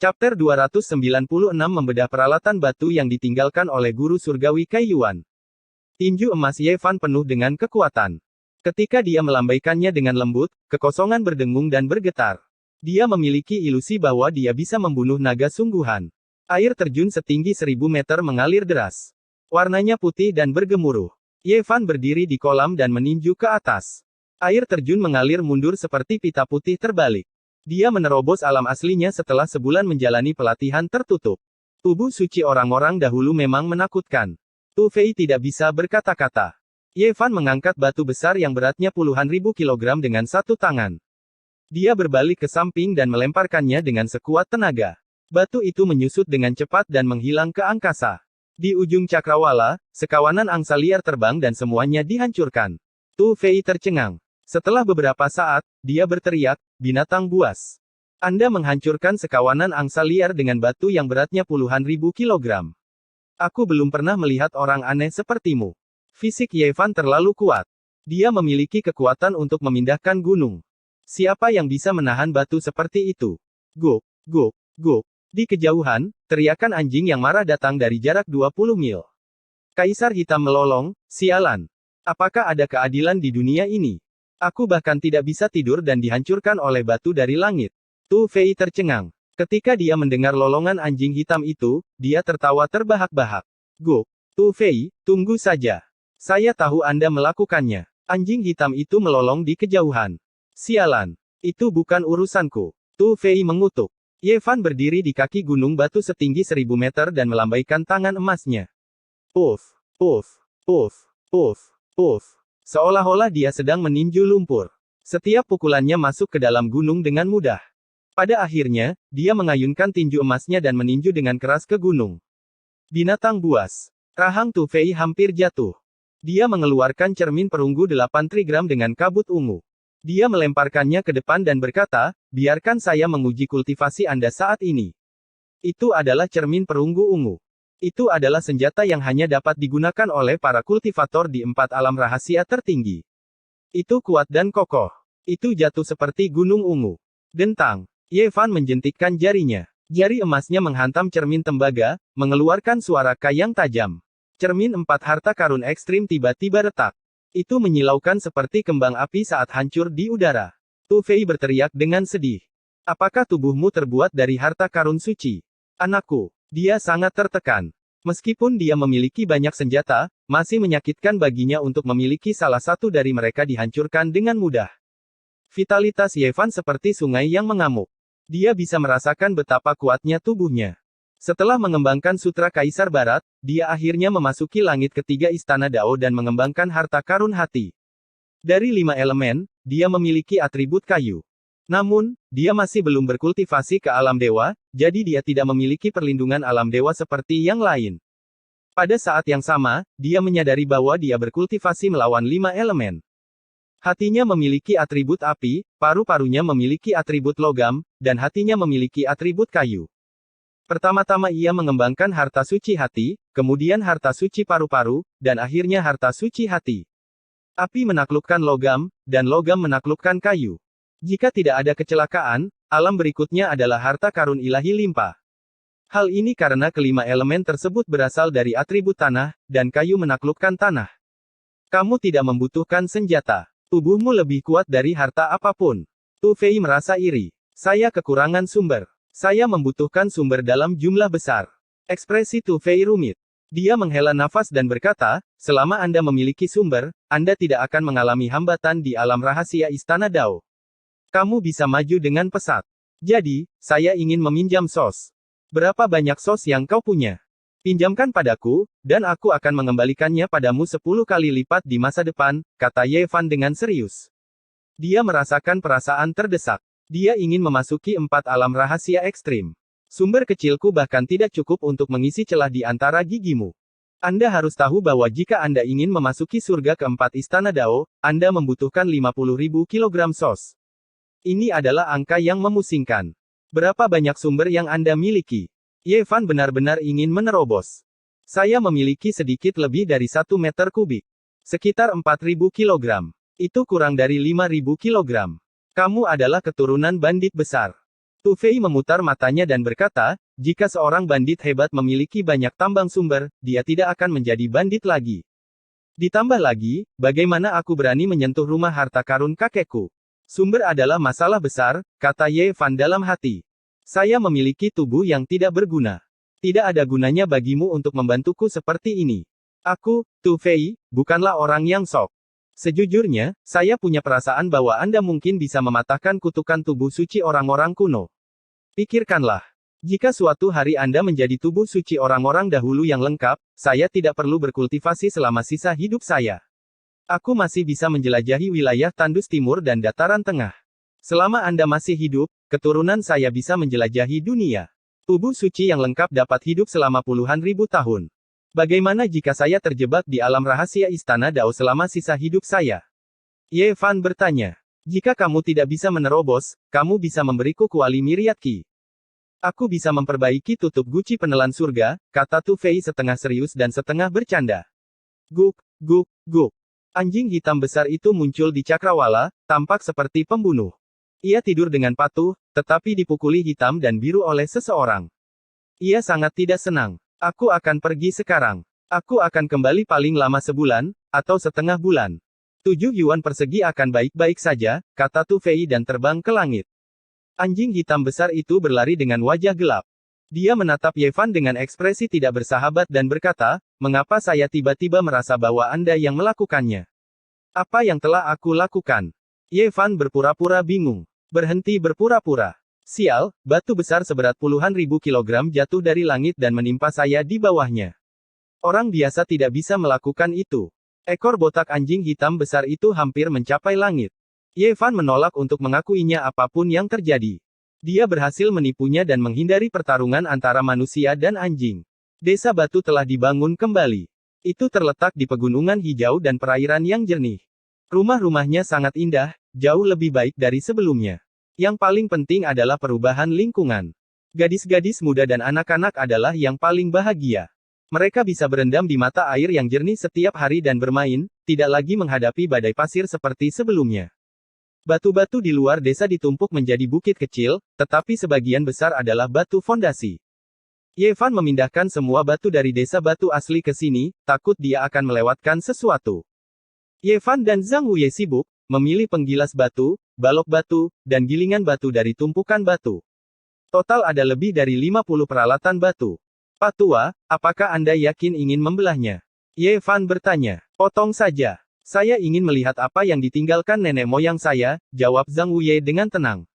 Chapter 296 Membedah peralatan batu yang ditinggalkan oleh guru surgawi Kai Yuan. Tinju emas Ye Fan penuh dengan kekuatan. Ketika dia melambaikannya dengan lembut, kekosongan berdengung dan bergetar. Dia memiliki ilusi bahwa dia bisa membunuh naga sungguhan. Air terjun setinggi 1000 meter mengalir deras. Warnanya putih dan bergemuruh. Ye Fan berdiri di kolam dan meninju ke atas. Air terjun mengalir mundur seperti pita putih terbalik. Dia menerobos alam aslinya setelah sebulan menjalani pelatihan tertutup. Tubuh suci orang-orang dahulu memang menakutkan. Tu Fei tidak bisa berkata-kata. Ye Fan mengangkat batu besar yang beratnya puluhan ribu kilogram dengan satu tangan. Dia berbalik ke samping dan melemparkannya dengan sekuat tenaga. Batu itu menyusut dengan cepat dan menghilang ke angkasa. Di ujung cakrawala, sekawanan angsa liar terbang dan semuanya dihancurkan. Tu Fei tercengang. Setelah beberapa saat, dia berteriak, binatang buas. Anda menghancurkan sekawanan angsa liar dengan batu yang beratnya puluhan ribu kilogram. Aku belum pernah melihat orang aneh sepertimu. Fisik Ye Fan terlalu kuat. Dia memiliki kekuatan untuk memindahkan gunung. Siapa yang bisa menahan batu seperti itu? Guk, guk, guk. Di kejauhan, teriakan anjing yang marah datang dari jarak 20 mil. Kaisar Hitam melolong, sialan. Apakah ada keadilan di dunia ini? Aku bahkan tidak bisa tidur dan dihancurkan oleh batu dari langit. Tu Fei tercengang. Ketika dia mendengar lolongan anjing hitam itu, dia tertawa terbahak-bahak. Guk. Tu Fei, tunggu saja. Saya tahu Anda melakukannya. Anjing hitam itu melolong di kejauhan. Sialan. Itu bukan urusanku. Tu Fei mengutuk. Ye Fan berdiri di kaki gunung batu setinggi 1000 meter dan melambaikan tangan emasnya. Puff, puff, puff, puff, puff. Seolah-olah dia sedang meninju lumpur. Setiap pukulannya masuk ke dalam gunung dengan mudah. Pada akhirnya, dia mengayunkan tinju emasnya dan meninju dengan keras ke gunung. Binatang buas. Rahang Tu Fei hampir jatuh. Dia mengeluarkan cermin perunggu 8 trigram dengan kabut ungu. Dia melemparkannya ke depan dan berkata, biarkan saya menguji kultivasi Anda saat ini. Itu adalah cermin perunggu ungu. Itu adalah senjata yang hanya dapat digunakan oleh para kultivator di 4 alam rahasia tertinggi. Itu kuat dan kokoh. Itu jatuh seperti gunung ungu. Dentang. Ye Fan menjentikkan jarinya. Jari emasnya menghantam cermin tembaga, mengeluarkan suara kayang tajam. Cermin 4 harta karun ekstrim tiba-tiba retak. Itu menyilaukan seperti kembang api saat hancur di udara. Tu Fei berteriak dengan sedih. Apakah tubuhmu terbuat dari harta karun suci? Anakku. Dia sangat tertekan. Meskipun dia memiliki banyak senjata, masih menyakitkan baginya untuk memiliki salah satu dari mereka dihancurkan dengan mudah. Vitalitas Ye Fan seperti sungai yang mengamuk. Dia bisa merasakan betapa kuatnya tubuhnya. Setelah mengembangkan Sutra Kaisar Barat, dia akhirnya memasuki langit ketiga Istana Dao dan mengembangkan harta karun hati. Dari 5 elemen, dia memiliki atribut kayu. Namun, dia masih belum berkultivasi ke alam dewa, jadi dia tidak memiliki perlindungan alam dewa seperti yang lain. Pada saat yang sama, dia menyadari bahwa dia berkultivasi melawan 5 elemen. Hatinya memiliki atribut api, paru-parunya memiliki atribut logam, dan hatinya memiliki atribut kayu. Pertama-tama ia mengembangkan harta suci hati, kemudian harta suci paru-paru, dan akhirnya harta suci hati. Api menaklukkan logam, dan logam menaklukkan kayu. Jika tidak ada kecelakaan, alam berikutnya adalah harta karun ilahi limpah. Hal ini karena kelima elemen tersebut berasal dari atribut tanah, dan kayu menaklukkan tanah. Kamu tidak membutuhkan senjata. Tubuhmu lebih kuat dari harta apapun. Tu Fei merasa iri. Saya kekurangan sumber. Saya membutuhkan sumber dalam jumlah besar. Ekspresi Tu Fei rumit. Dia menghela nafas dan berkata, selama Anda memiliki sumber, Anda tidak akan mengalami hambatan di alam rahasia Istana Dao. Kamu bisa maju dengan pesat. Jadi, saya ingin meminjam sos. Berapa banyak sos yang kau punya? Pinjamkan padaku, dan aku akan mengembalikannya padamu 10 kali lipat di masa depan, kata Ye Fan dengan serius. Dia merasakan perasaan terdesak. Dia ingin memasuki 4 alam rahasia ekstrim. Sumber kecilku bahkan tidak cukup untuk mengisi celah di antara gigimu. Anda harus tahu bahwa jika Anda ingin memasuki surga keempat Istana Dao, Anda membutuhkan 50.000 kilogram sos. Ini adalah angka yang memusingkan. Berapa banyak sumber yang Anda miliki? Ye Fan benar-benar ingin menerobos. Saya memiliki sedikit lebih dari 1 meter kubik. Sekitar 4.000 kilogram. Itu kurang dari 5.000 kilogram. Kamu adalah keturunan bandit besar. Tu Fei memutar matanya dan berkata, jika seorang bandit hebat memiliki banyak tambang sumber, dia tidak akan menjadi bandit lagi. Ditambah lagi, bagaimana aku berani menyentuh rumah harta karun kakekku? Sumber adalah masalah besar, kata Ye Fan dalam hati. Saya memiliki tubuh yang tidak berguna. Tidak ada gunanya bagimu untuk membantuku seperti ini. Aku, Tu Fei, bukanlah orang yang sok. Sejujurnya, saya punya perasaan bahwa Anda mungkin bisa mematahkan kutukan tubuh suci orang-orang kuno. Pikirkanlah. Jika suatu hari Anda menjadi tubuh suci orang-orang dahulu yang lengkap, saya tidak perlu berkultivasi selama sisa hidup saya. Aku masih bisa menjelajahi wilayah tandus timur dan dataran tengah. Selama Anda masih hidup, keturunan saya bisa menjelajahi dunia. Tubuh suci yang lengkap dapat hidup selama puluhan ribu tahun. Bagaimana jika saya terjebak di alam rahasia Istana Dao selama sisa hidup saya? Ye Fan bertanya. Jika kamu tidak bisa menerobos, kamu bisa memberiku kuali myriad ki. Aku bisa memperbaiki tutup guci penelan surga, kata Tu Fei setengah serius dan setengah bercanda. Guk, guk, guk. Anjing hitam besar itu muncul di cakrawala, tampak seperti pembunuh. Ia tidur dengan patuh, tetapi dipukuli hitam dan biru oleh seseorang. Ia sangat tidak senang. Aku akan pergi sekarang. Aku akan kembali paling lama sebulan, atau setengah bulan. 7 yuan persegi akan baik-baik saja, kata Tu Fei dan terbang ke langit. Anjing hitam besar itu berlari dengan wajah gelap. Dia menatap Ye Fan dengan ekspresi tidak bersahabat dan berkata, mengapa saya tiba-tiba merasa bahwa Anda yang melakukannya? Apa yang telah aku lakukan? Ye Fan berpura-pura bingung. Berhenti berpura-pura. Sial, batu besar seberat puluhan ribu kilogram jatuh dari langit dan menimpa saya di bawahnya. Orang biasa tidak bisa melakukan itu. Ekor botak anjing hitam besar itu hampir mencapai langit. Ye Fan menolak untuk mengakuinya apapun yang terjadi. Dia berhasil menipunya dan menghindari pertarungan antara manusia dan anjing. Desa batu telah dibangun kembali. Itu terletak di pegunungan hijau dan perairan yang jernih. Rumah-rumahnya sangat indah, jauh lebih baik dari sebelumnya. Yang paling penting adalah perubahan lingkungan. Gadis-gadis muda dan anak-anak adalah yang paling bahagia. Mereka bisa berendam di mata air yang jernih setiap hari dan bermain, tidak lagi menghadapi badai pasir seperti sebelumnya. Batu-batu di luar desa ditumpuk menjadi bukit kecil, tetapi sebagian besar adalah batu fondasi. Ye Fan memindahkan semua batu dari desa batu asli ke sini, takut dia akan melewatkan sesuatu. Ye Fan dan Zhang Wuye sibuk, memilih penggilas batu, balok batu, dan gilingan batu dari tumpukan batu. Total ada lebih dari 50 peralatan batu. Pak Tua, apakah Anda yakin ingin membelahnya? Ye Fan bertanya. Potong saja. Saya ingin melihat apa yang ditinggalkan nenek moyang saya, jawab Zhang Wuye dengan tenang.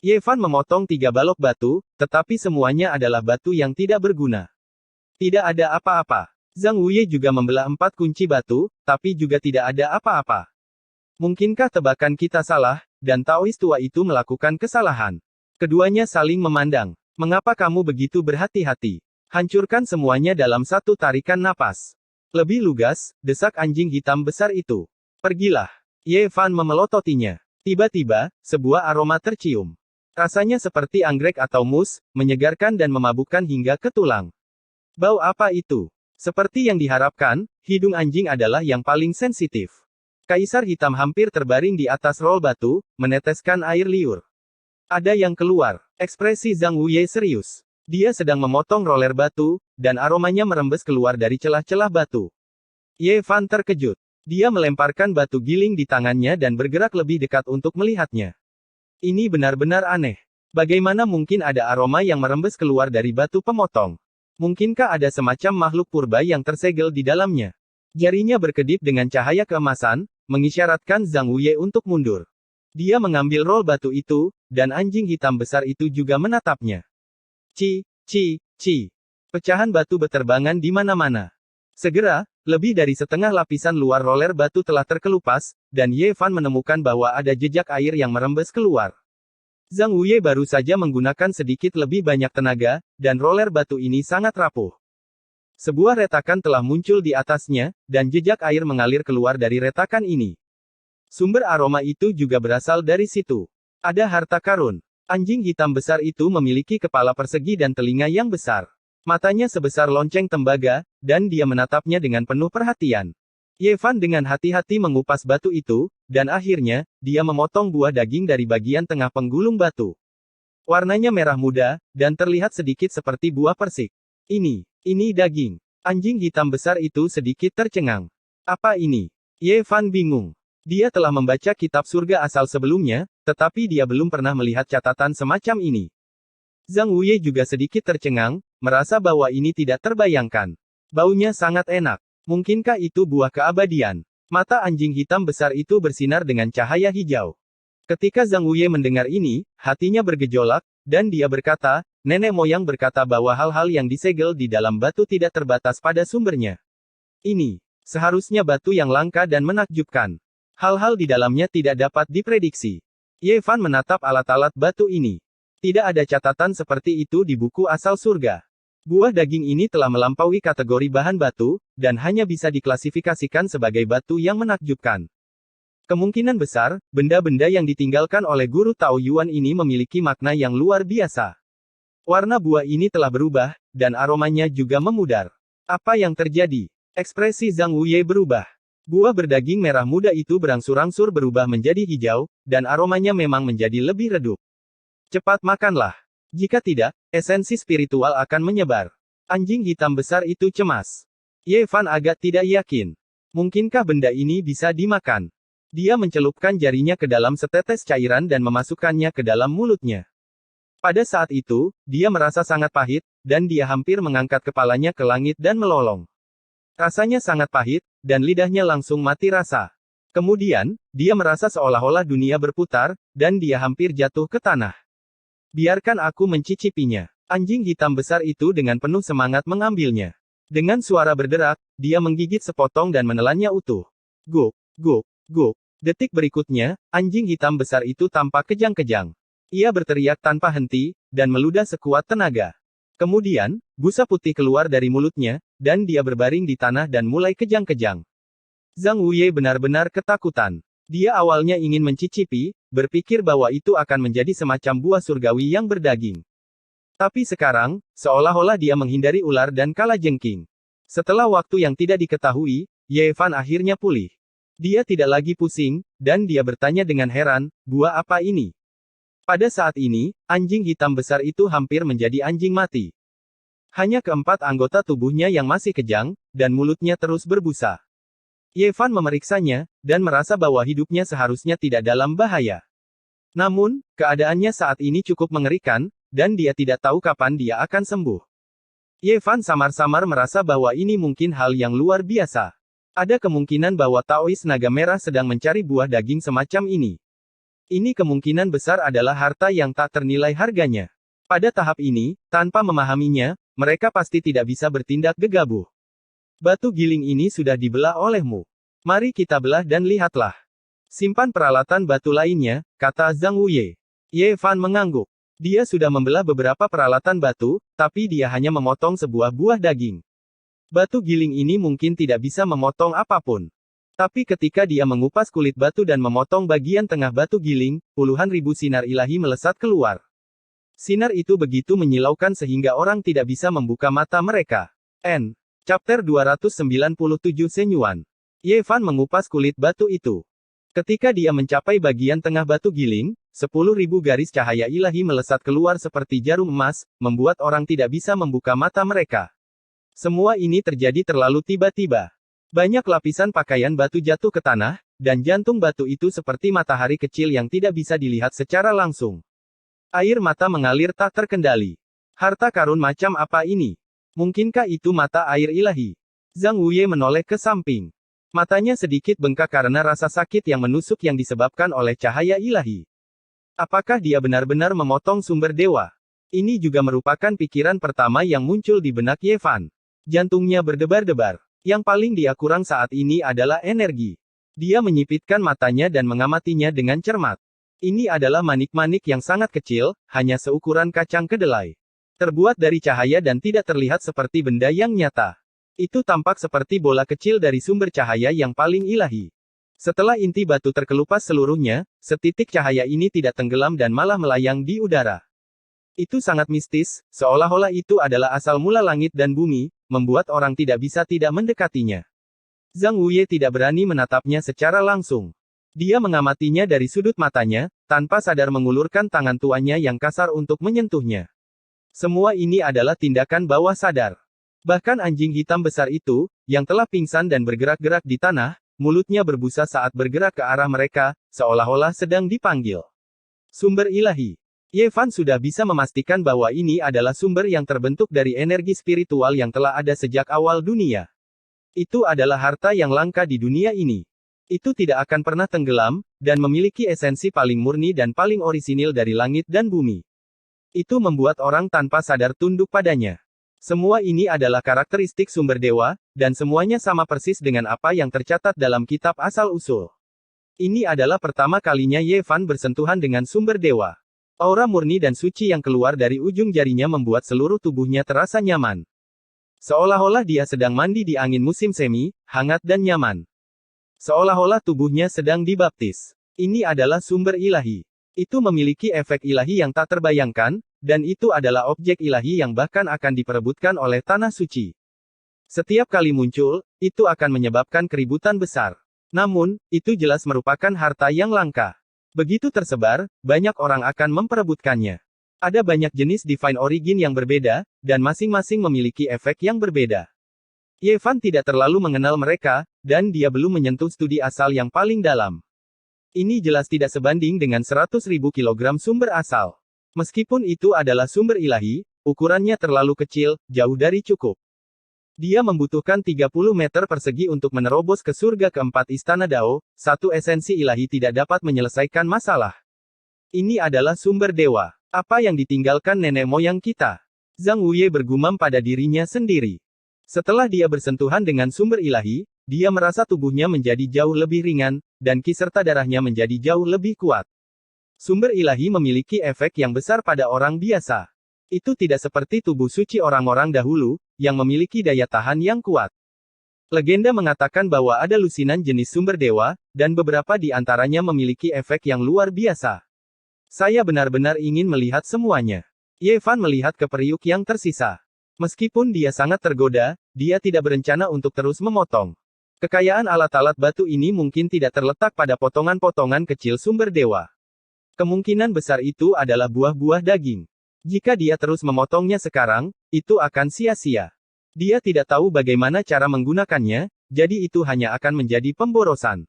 Ye Fan memotong 3 balok batu, tetapi semuanya adalah batu yang tidak berguna. Tidak ada apa-apa. Zhang Wuye juga membelah 4 kunci batu, tapi juga tidak ada apa-apa. Mungkinkah tebakan kita salah, dan Taois tua itu melakukan kesalahan? Keduanya saling memandang. Mengapa kamu begitu berhati-hati? Hancurkan semuanya dalam satu tarikan napas. Lebih lugas, desak anjing hitam besar itu. Pergilah. Ye Fan memelototinya. Tiba-tiba, sebuah aroma tercium. Rasanya seperti anggrek atau mus, menyegarkan dan memabukkan hingga ke tulang. Bau apa itu? Seperti yang diharapkan, hidung anjing adalah yang paling sensitif. Kaisar hitam hampir terbaring di atas rol batu, meneteskan air liur. Ada yang keluar. Ekspresi Zhang Wuye serius. Dia sedang memotong roller batu, dan aromanya merembes keluar dari celah-celah batu. Ye Fan terkejut. Dia melemparkan batu giling di tangannya dan bergerak lebih dekat untuk melihatnya. Ini benar-benar aneh. Bagaimana mungkin ada aroma yang merembes keluar dari batu pemotong? Mungkinkah ada semacam makhluk purba yang tersegel di dalamnya? Jarinya berkedip dengan cahaya keemasan, mengisyaratkan Zhang Wuye untuk mundur. Dia mengambil rol batu itu, dan anjing hitam besar itu juga menatapnya. Ci, ci, ci. Pecahan batu beterbangan di mana-mana. Segera, lebih dari setengah lapisan luar roller batu telah terkelupas, dan Ye Fan menemukan bahwa ada jejak air yang merembes keluar. Zhang Wuye baru saja menggunakan sedikit lebih banyak tenaga, dan roller batu ini sangat rapuh. Sebuah retakan telah muncul di atasnya, dan jejak air mengalir keluar dari retakan ini. Sumber aroma itu juga berasal dari situ. Ada harta karun. Anjing hitam besar itu memiliki kepala persegi dan telinga yang besar. Matanya sebesar lonceng tembaga, dan dia menatapnya dengan penuh perhatian. Ye Fan dengan hati-hati mengupas batu itu, dan akhirnya, dia memotong buah daging dari bagian tengah penggulung batu. Warnanya merah muda, dan terlihat sedikit seperti buah persik. Ini daging. Anjing hitam besar itu sedikit tercengang. Apa ini? Ye Fan bingung. Dia telah membaca kitab surga asal sebelumnya, tetapi dia belum pernah melihat catatan semacam ini. Zhang Wuye juga sedikit tercengang, merasa bahwa ini tidak terbayangkan. Baunya sangat enak. Mungkinkah itu buah keabadian? Mata anjing hitam besar itu bersinar dengan cahaya hijau. Ketika Zhang Wuye mendengar ini, hatinya bergejolak, dan dia berkata, nenek moyang berkata bahwa hal-hal yang disegel di dalam batu tidak terbatas pada sumbernya. Ini seharusnya batu yang langka dan menakjubkan. Hal-hal di dalamnya tidak dapat diprediksi. Ye Fan menatap alat-alat batu ini. Tidak ada catatan seperti itu di buku asal surga. Buah daging ini telah melampaui kategori bahan batu, dan hanya bisa diklasifikasikan sebagai batu yang menakjubkan. Kemungkinan besar, benda-benda yang ditinggalkan oleh guru Tao Yuan ini memiliki makna yang luar biasa. Warna buah ini telah berubah, dan aromanya juga memudar. Apa yang terjadi? Ekspresi Zhang Wuye berubah. Buah berdaging merah muda itu berangsur-angsur berubah menjadi hijau, dan aromanya memang menjadi lebih redup. Cepat makanlah. Jika tidak, esensi spiritual akan menyebar. Anjing hitam besar itu cemas. Ye Fan agak tidak yakin. Mungkinkah benda ini bisa dimakan? Dia mencelupkan jarinya ke dalam setetes cairan dan memasukkannya ke dalam mulutnya. Pada saat itu, dia merasa sangat pahit, dan dia hampir mengangkat kepalanya ke langit dan melolong. Rasanya sangat pahit, dan lidahnya langsung mati rasa. Kemudian, dia merasa seolah-olah dunia berputar, dan dia hampir jatuh ke tanah. Biarkan aku mencicipinya. Anjing hitam besar itu dengan penuh semangat mengambilnya. Dengan suara berderak, dia menggigit sepotong dan menelannya utuh. Guk, guk, guk. Detik berikutnya, anjing hitam besar itu tampak kejang-kejang. Ia berteriak tanpa henti, dan meludah sekuat tenaga. Kemudian, busa putih keluar dari mulutnya, dan dia berbaring di tanah dan mulai kejang-kejang. Zhang Wuye benar-benar ketakutan. Dia awalnya ingin mencicipi, berpikir bahwa itu akan menjadi semacam buah surgawi yang berdaging. Tapi sekarang, seolah-olah dia menghindari ular dan kalajengking. Setelah waktu yang tidak diketahui, Ye Fan akhirnya pulih. Dia tidak lagi pusing, dan dia bertanya dengan heran, buah apa ini? Pada saat ini, anjing hitam besar itu hampir menjadi anjing mati. Hanya keempat anggota tubuhnya yang masih kejang, dan mulutnya terus berbusa. Ye Fan memeriksanya, dan merasa bahwa hidupnya seharusnya tidak dalam bahaya. Namun, keadaannya saat ini cukup mengerikan, dan dia tidak tahu kapan dia akan sembuh. Ye Fan samar-samar merasa bahwa ini mungkin hal yang luar biasa. Ada kemungkinan bahwa Taois Naga Merah sedang mencari buah daging semacam ini. Ini kemungkinan besar adalah harta yang tak ternilai harganya. Pada tahap ini, tanpa memahaminya, mereka pasti tidak bisa bertindak gegabah. Batu giling ini sudah dibelah olehmu. Mari kita belah dan lihatlah. Simpan peralatan batu lainnya, kata Zhang Wuye. Ye Fan mengangguk. Dia sudah membelah beberapa peralatan batu, tapi dia hanya memotong sebuah buah daging. Batu giling ini mungkin tidak bisa memotong apapun. Tapi ketika dia mengupas kulit batu dan memotong bagian tengah batu giling, puluhan ribu sinar ilahi melesat keluar. Sinar itu begitu menyilaukan sehingga orang tidak bisa membuka mata mereka. Chapter 297 Senyuan. Ye Fan mengupas kulit batu itu. Ketika dia mencapai bagian tengah batu giling, 10.000 garis cahaya ilahi melesat keluar seperti jarum emas, membuat orang tidak bisa membuka mata mereka. Semua ini terjadi terlalu tiba-tiba. Banyak lapisan pakaian batu jatuh ke tanah, dan jantung batu itu seperti matahari kecil yang tidak bisa dilihat secara langsung. Air mata mengalir tak terkendali. Harta karun macam apa ini? Mungkinkah itu mata air ilahi? Zhang Wuye menoleh ke samping. Matanya sedikit bengkak karena rasa sakit yang menusuk yang disebabkan oleh cahaya ilahi. Apakah dia benar-benar memotong sumber dewa? Ini juga merupakan pikiran pertama yang muncul di benak Ye Fan. Jantungnya berdebar-debar. Yang paling dia kurang saat ini adalah energi. Dia menyipitkan matanya dan mengamatinya dengan cermat. Ini adalah manik-manik yang sangat kecil, hanya seukuran kacang kedelai. Terbuat dari cahaya dan tidak terlihat seperti benda yang nyata. Itu tampak seperti bola kecil dari sumber cahaya yang paling ilahi. Setelah inti batu terkelupas seluruhnya, setitik cahaya ini tidak tenggelam dan malah melayang di udara. Itu sangat mistis, seolah-olah itu adalah asal mula langit dan bumi, membuat orang tidak bisa tidak mendekatinya. Zhang Wuye tidak berani menatapnya secara langsung. Dia mengamatinya dari sudut matanya, tanpa sadar mengulurkan tangan tuanya yang kasar untuk menyentuhnya. Semua ini adalah tindakan bawah sadar. Bahkan anjing hitam besar itu, yang telah pingsan dan bergerak-gerak di tanah, mulutnya berbusa saat bergerak ke arah mereka, seolah-olah sedang dipanggil. Sumber ilahi. Ye Fan sudah bisa memastikan bahwa ini adalah sumber yang terbentuk dari energi spiritual yang telah ada sejak awal dunia. Itu adalah harta yang langka di dunia ini. Itu tidak akan pernah tenggelam, dan memiliki esensi paling murni dan paling orisinil dari langit dan bumi. Itu membuat orang tanpa sadar tunduk padanya. Semua ini adalah karakteristik sumber dewa, dan semuanya sama persis dengan apa yang tercatat dalam kitab asal-usul. Ini adalah pertama kalinya Ye Fan bersentuhan dengan sumber dewa. Aura murni dan suci yang keluar dari ujung jarinya membuat seluruh tubuhnya terasa nyaman. Seolah-olah dia sedang mandi di angin musim semi, hangat dan nyaman. Seolah-olah tubuhnya sedang dibaptis. Ini adalah sumber ilahi. Itu memiliki efek ilahi yang tak terbayangkan, dan itu adalah objek ilahi yang bahkan akan diperebutkan oleh tanah suci. Setiap kali muncul, itu akan menyebabkan keributan besar. Namun, itu jelas merupakan harta yang langka. Begitu tersebar, banyak orang akan memperebutkannya. Ada banyak jenis Divine Origin yang berbeda, dan masing-masing memiliki efek yang berbeda. Ye Fan tidak terlalu mengenal mereka, dan dia belum menyentuh studi asal yang paling dalam. Ini jelas tidak sebanding dengan 100.000 kilogram sumber asal. Meskipun itu adalah sumber ilahi, ukurannya terlalu kecil, jauh dari cukup. Dia membutuhkan 30 meter persegi untuk menerobos ke surga keempat Istana Dao, satu esensi ilahi tidak dapat menyelesaikan masalah. Ini adalah sumber dewa. Apa yang ditinggalkan nenek moyang kita? Zhang Wuye bergumam pada dirinya sendiri. Setelah dia bersentuhan dengan sumber ilahi, dia merasa tubuhnya menjadi jauh lebih ringan, dan ki serta darahnya menjadi jauh lebih kuat. Sumber ilahi memiliki efek yang besar pada orang biasa. Itu tidak seperti tubuh suci orang-orang dahulu, yang memiliki daya tahan yang kuat. Legenda mengatakan bahwa ada lusinan jenis sumber dewa, dan beberapa di antaranya memiliki efek yang luar biasa. Saya benar-benar ingin melihat semuanya. Ye Fan melihat ke periuk yang tersisa. Meskipun dia sangat tergoda, dia tidak berencana untuk terus memotong. Kekayaan alat-alat batu ini mungkin tidak terletak pada potongan-potongan kecil sumber dewa. Kemungkinan besar itu adalah buah-buah daging. Jika dia terus memotongnya sekarang, itu akan sia-sia. Dia tidak tahu bagaimana cara menggunakannya, jadi itu hanya akan menjadi pemborosan.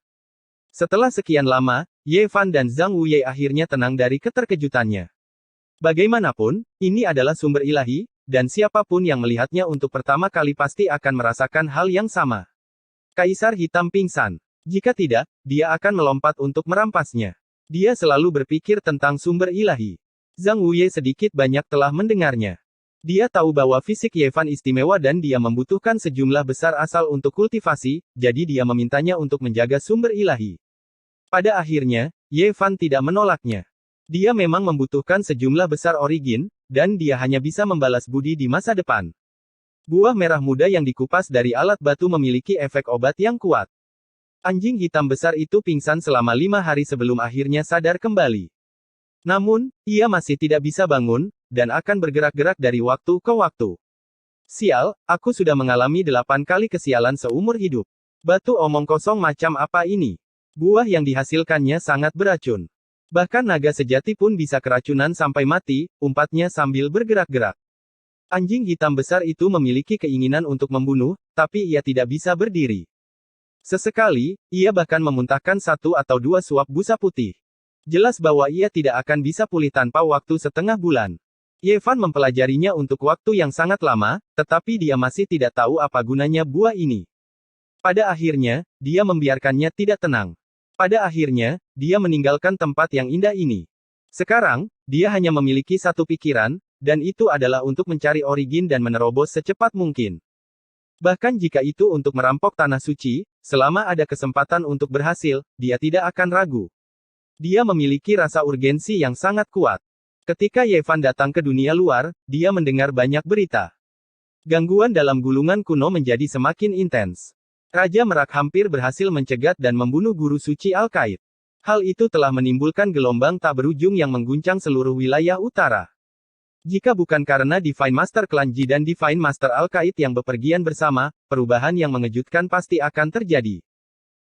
Setelah sekian lama, Ye Fan dan Zhang Wuye akhirnya tenang dari keterkejutannya. Bagaimanapun, ini adalah sumber ilahi, dan siapapun yang melihatnya untuk pertama kali pasti akan merasakan hal yang sama. Kaisar Hitam pingsan. Jika tidak, dia akan melompat untuk merampasnya. Dia selalu berpikir tentang sumber ilahi. Zhang Wuye sedikit banyak telah mendengarnya. Dia tahu bahwa fisik Ye Fan istimewa dan dia membutuhkan sejumlah besar asal untuk kultivasi, jadi dia memintanya untuk menjaga sumber ilahi. Pada akhirnya, Ye Fan tidak menolaknya. Dia memang membutuhkan sejumlah besar origin, dan dia hanya bisa membalas budi di masa depan. Buah merah muda yang dikupas dari alat batu memiliki efek obat yang kuat. Anjing hitam besar itu pingsan selama 5 hari sebelum akhirnya sadar kembali. Namun, ia masih tidak bisa bangun, dan akan bergerak-gerak dari waktu ke waktu. Sial, aku sudah mengalami 8 kali kesialan seumur hidup. Batu omong kosong macam apa ini? Buah yang dihasilkannya sangat beracun. Bahkan naga sejati pun bisa keracunan sampai mati, umpatnya sambil bergerak-gerak. Anjing hitam besar itu memiliki keinginan untuk membunuh, tapi ia tidak bisa berdiri. Sesekali, ia bahkan memuntahkan 1 atau 2 suap busa putih. Jelas bahwa ia tidak akan bisa pulih tanpa waktu setengah bulan. Ye Fan mempelajarinya untuk waktu yang sangat lama, tetapi dia masih tidak tahu apa gunanya buah ini. Pada akhirnya, dia membiarkannya tidak tenang. Pada akhirnya, dia meninggalkan tempat yang indah ini. Sekarang, dia hanya memiliki satu pikiran, dan itu adalah untuk mencari origin dan menerobos secepat mungkin. Bahkan jika itu untuk merampok tanah suci, selama ada kesempatan untuk berhasil, dia tidak akan ragu. Dia memiliki rasa urgensi yang sangat kuat. Ketika Ye Fan datang ke dunia luar, dia mendengar banyak berita. Gangguan dalam gulungan kuno menjadi semakin intens. Raja Merak hampir berhasil mencegat dan membunuh guru suci Al-Qaid. Hal itu telah menimbulkan gelombang tak berujung yang mengguncang seluruh wilayah utara. Jika bukan karena Divine Master Klan Ji dan Divine Master Al-Qaid yang bepergian bersama, perubahan yang mengejutkan pasti akan terjadi.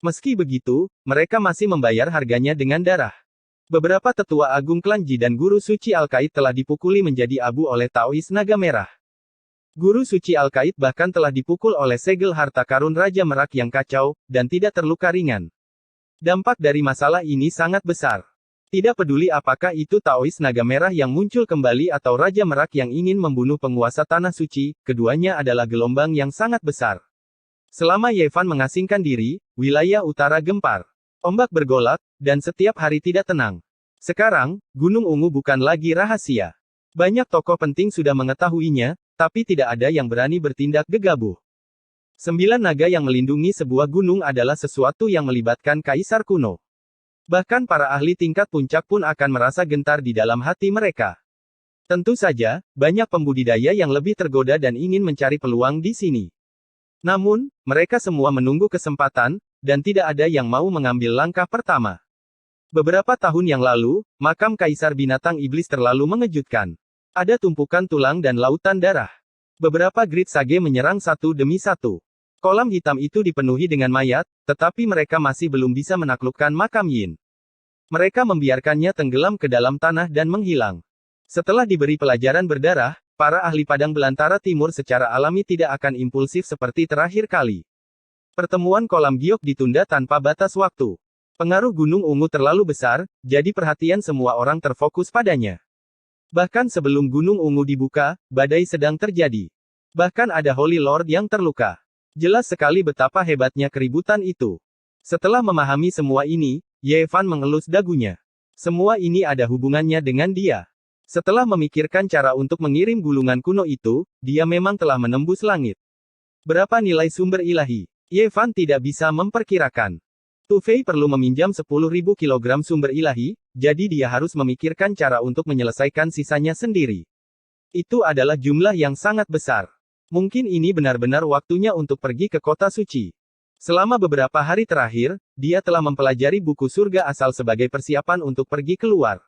Meski begitu, mereka masih membayar harganya dengan darah. Beberapa tetua agung klan Ji dan guru suci Al-Qaid telah dipukuli menjadi abu oleh Taois Naga Merah. Guru suci Al-Qaid bahkan telah dipukul oleh segel harta karun Raja Merak yang kacau, dan tidak terluka ringan. Dampak dari masalah ini sangat besar. Tidak peduli apakah itu Taois Naga Merah yang muncul kembali atau Raja Merak yang ingin membunuh penguasa Tanah Suci, keduanya adalah gelombang yang sangat besar. Selama Yevan mengasingkan diri, wilayah utara gempar. Ombak bergolak, dan setiap hari tidak tenang. Sekarang, Gunung Ungu bukan lagi rahasia. Banyak tokoh penting sudah mengetahuinya, tapi tidak ada yang berani bertindak gegabah. 9 naga yang melindungi sebuah gunung adalah sesuatu yang melibatkan kaisar kuno. Bahkan para ahli tingkat puncak pun akan merasa gentar di dalam hati mereka. Tentu saja, banyak pembudidaya yang lebih tergoda dan ingin mencari peluang di sini. Namun, mereka semua menunggu kesempatan, dan tidak ada yang mau mengambil langkah pertama. Beberapa tahun yang lalu, makam Kaisar Binatang Iblis terlalu mengejutkan. Ada tumpukan tulang dan lautan darah. Beberapa grid sage menyerang satu demi satu. Kolam hitam itu dipenuhi dengan mayat, tetapi mereka masih belum bisa menaklukkan makam Yin. Mereka membiarkannya tenggelam ke dalam tanah dan menghilang. Setelah diberi pelajaran berdarah, para ahli padang belantara timur secara alami tidak akan impulsif seperti terakhir kali. Pertemuan kolam giok ditunda tanpa batas waktu. Pengaruh Gunung Ungu terlalu besar, jadi perhatian semua orang terfokus padanya. Bahkan sebelum Gunung Ungu dibuka, badai sedang terjadi. Bahkan ada Holy Lord yang terluka. Jelas sekali betapa hebatnya keributan itu. Setelah memahami semua ini, Yevan mengelus dagunya. Semua ini ada hubungannya dengan dia. Setelah memikirkan cara untuk mengirim gulungan kuno itu, dia memang telah menembus langit. Berapa nilai sumber ilahi? Yevan tidak bisa memperkirakan. Tu Fei perlu meminjam 10.000 kilogram sumber ilahi, jadi dia harus memikirkan cara untuk menyelesaikan sisanya sendiri. Itu adalah jumlah yang sangat besar. Mungkin ini benar-benar waktunya untuk pergi ke kota suci. Selama beberapa hari terakhir, dia telah mempelajari buku surga asal sebagai persiapan untuk pergi keluar.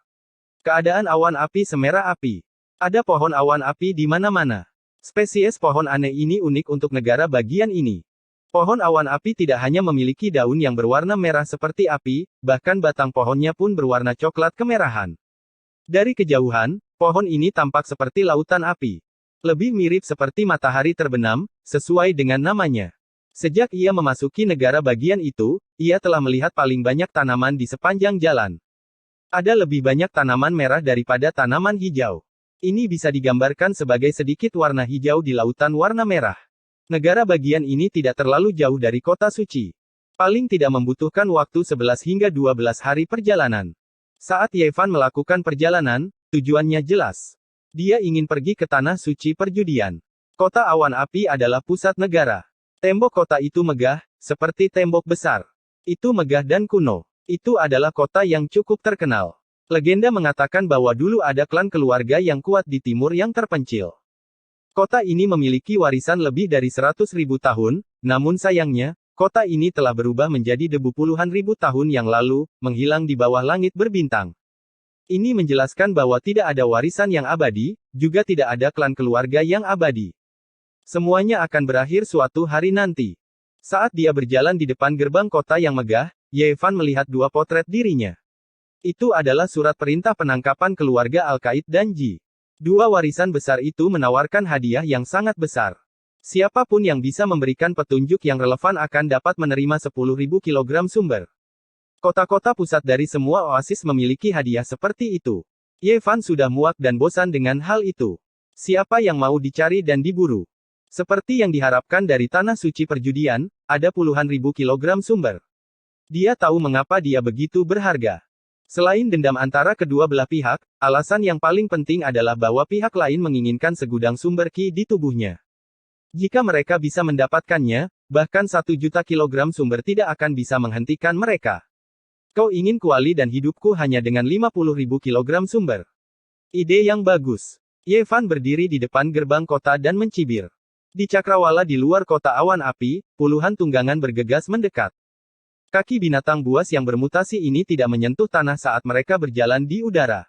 Keadaan awan api semerah api. Ada pohon awan api di mana-mana. Spesies pohon aneh ini unik untuk negara bagian ini. Pohon awan api tidak hanya memiliki daun yang berwarna merah seperti api, bahkan batang pohonnya pun berwarna coklat kemerahan. Dari kejauhan, pohon ini tampak seperti lautan api. Lebih mirip seperti matahari terbenam, sesuai dengan namanya. Sejak ia memasuki negara bagian itu, ia telah melihat paling banyak tanaman di sepanjang jalan. Ada lebih banyak tanaman merah daripada tanaman hijau. Ini bisa digambarkan sebagai sedikit warna hijau di lautan warna merah. Negara bagian ini tidak terlalu jauh dari kota suci. Paling tidak membutuhkan waktu 11 hingga 12 hari perjalanan. Saat Yevan melakukan perjalanan, tujuannya jelas. Dia ingin pergi ke tanah suci perjudian. Kota awan api adalah pusat negara. Tembok kota itu megah, seperti tembok besar. Itu megah dan kuno. Itu adalah kota yang cukup terkenal. Legenda mengatakan bahwa dulu ada klan keluarga yang kuat di timur yang terpencil. Kota ini memiliki warisan lebih dari 100.000 tahun, namun sayangnya, kota ini telah berubah menjadi debu puluhan ribu tahun yang lalu, menghilang di bawah langit berbintang. Ini menjelaskan bahwa tidak ada warisan yang abadi, juga tidak ada klan keluarga yang abadi. Semuanya akan berakhir suatu hari nanti. Saat dia berjalan di depan gerbang kota yang megah, Yevan melihat dua potret dirinya. Itu adalah surat perintah penangkapan keluarga Al-Qaid dan Ji. Dua warisan besar itu menawarkan hadiah yang sangat besar. Siapapun yang bisa memberikan petunjuk yang relevan akan dapat menerima 10.000 kilogram sumber. Kota-kota pusat dari semua oasis memiliki hadiah seperti itu. Yevan sudah muak dan bosan dengan hal itu. Siapa yang mau dicari dan diburu? Seperti yang diharapkan dari tanah suci perjudian, ada puluhan ribu kilogram sumber. Dia tahu mengapa dia begitu berharga. Selain dendam antara kedua belah pihak, alasan yang paling penting adalah bahwa pihak lain menginginkan segudang sumber ki di tubuhnya. Jika mereka bisa mendapatkannya, bahkan 1 juta kilogram sumber tidak akan bisa menghentikan mereka. Kau ingin kuali dan hidupku hanya dengan 50.000 kilogram sumber. Ide yang bagus. Yevan berdiri di depan gerbang kota dan mencibir. Di cakrawala di luar kota awan api, puluhan tunggangan bergegas mendekat. Kaki binatang buas yang bermutasi ini tidak menyentuh tanah saat mereka berjalan di udara.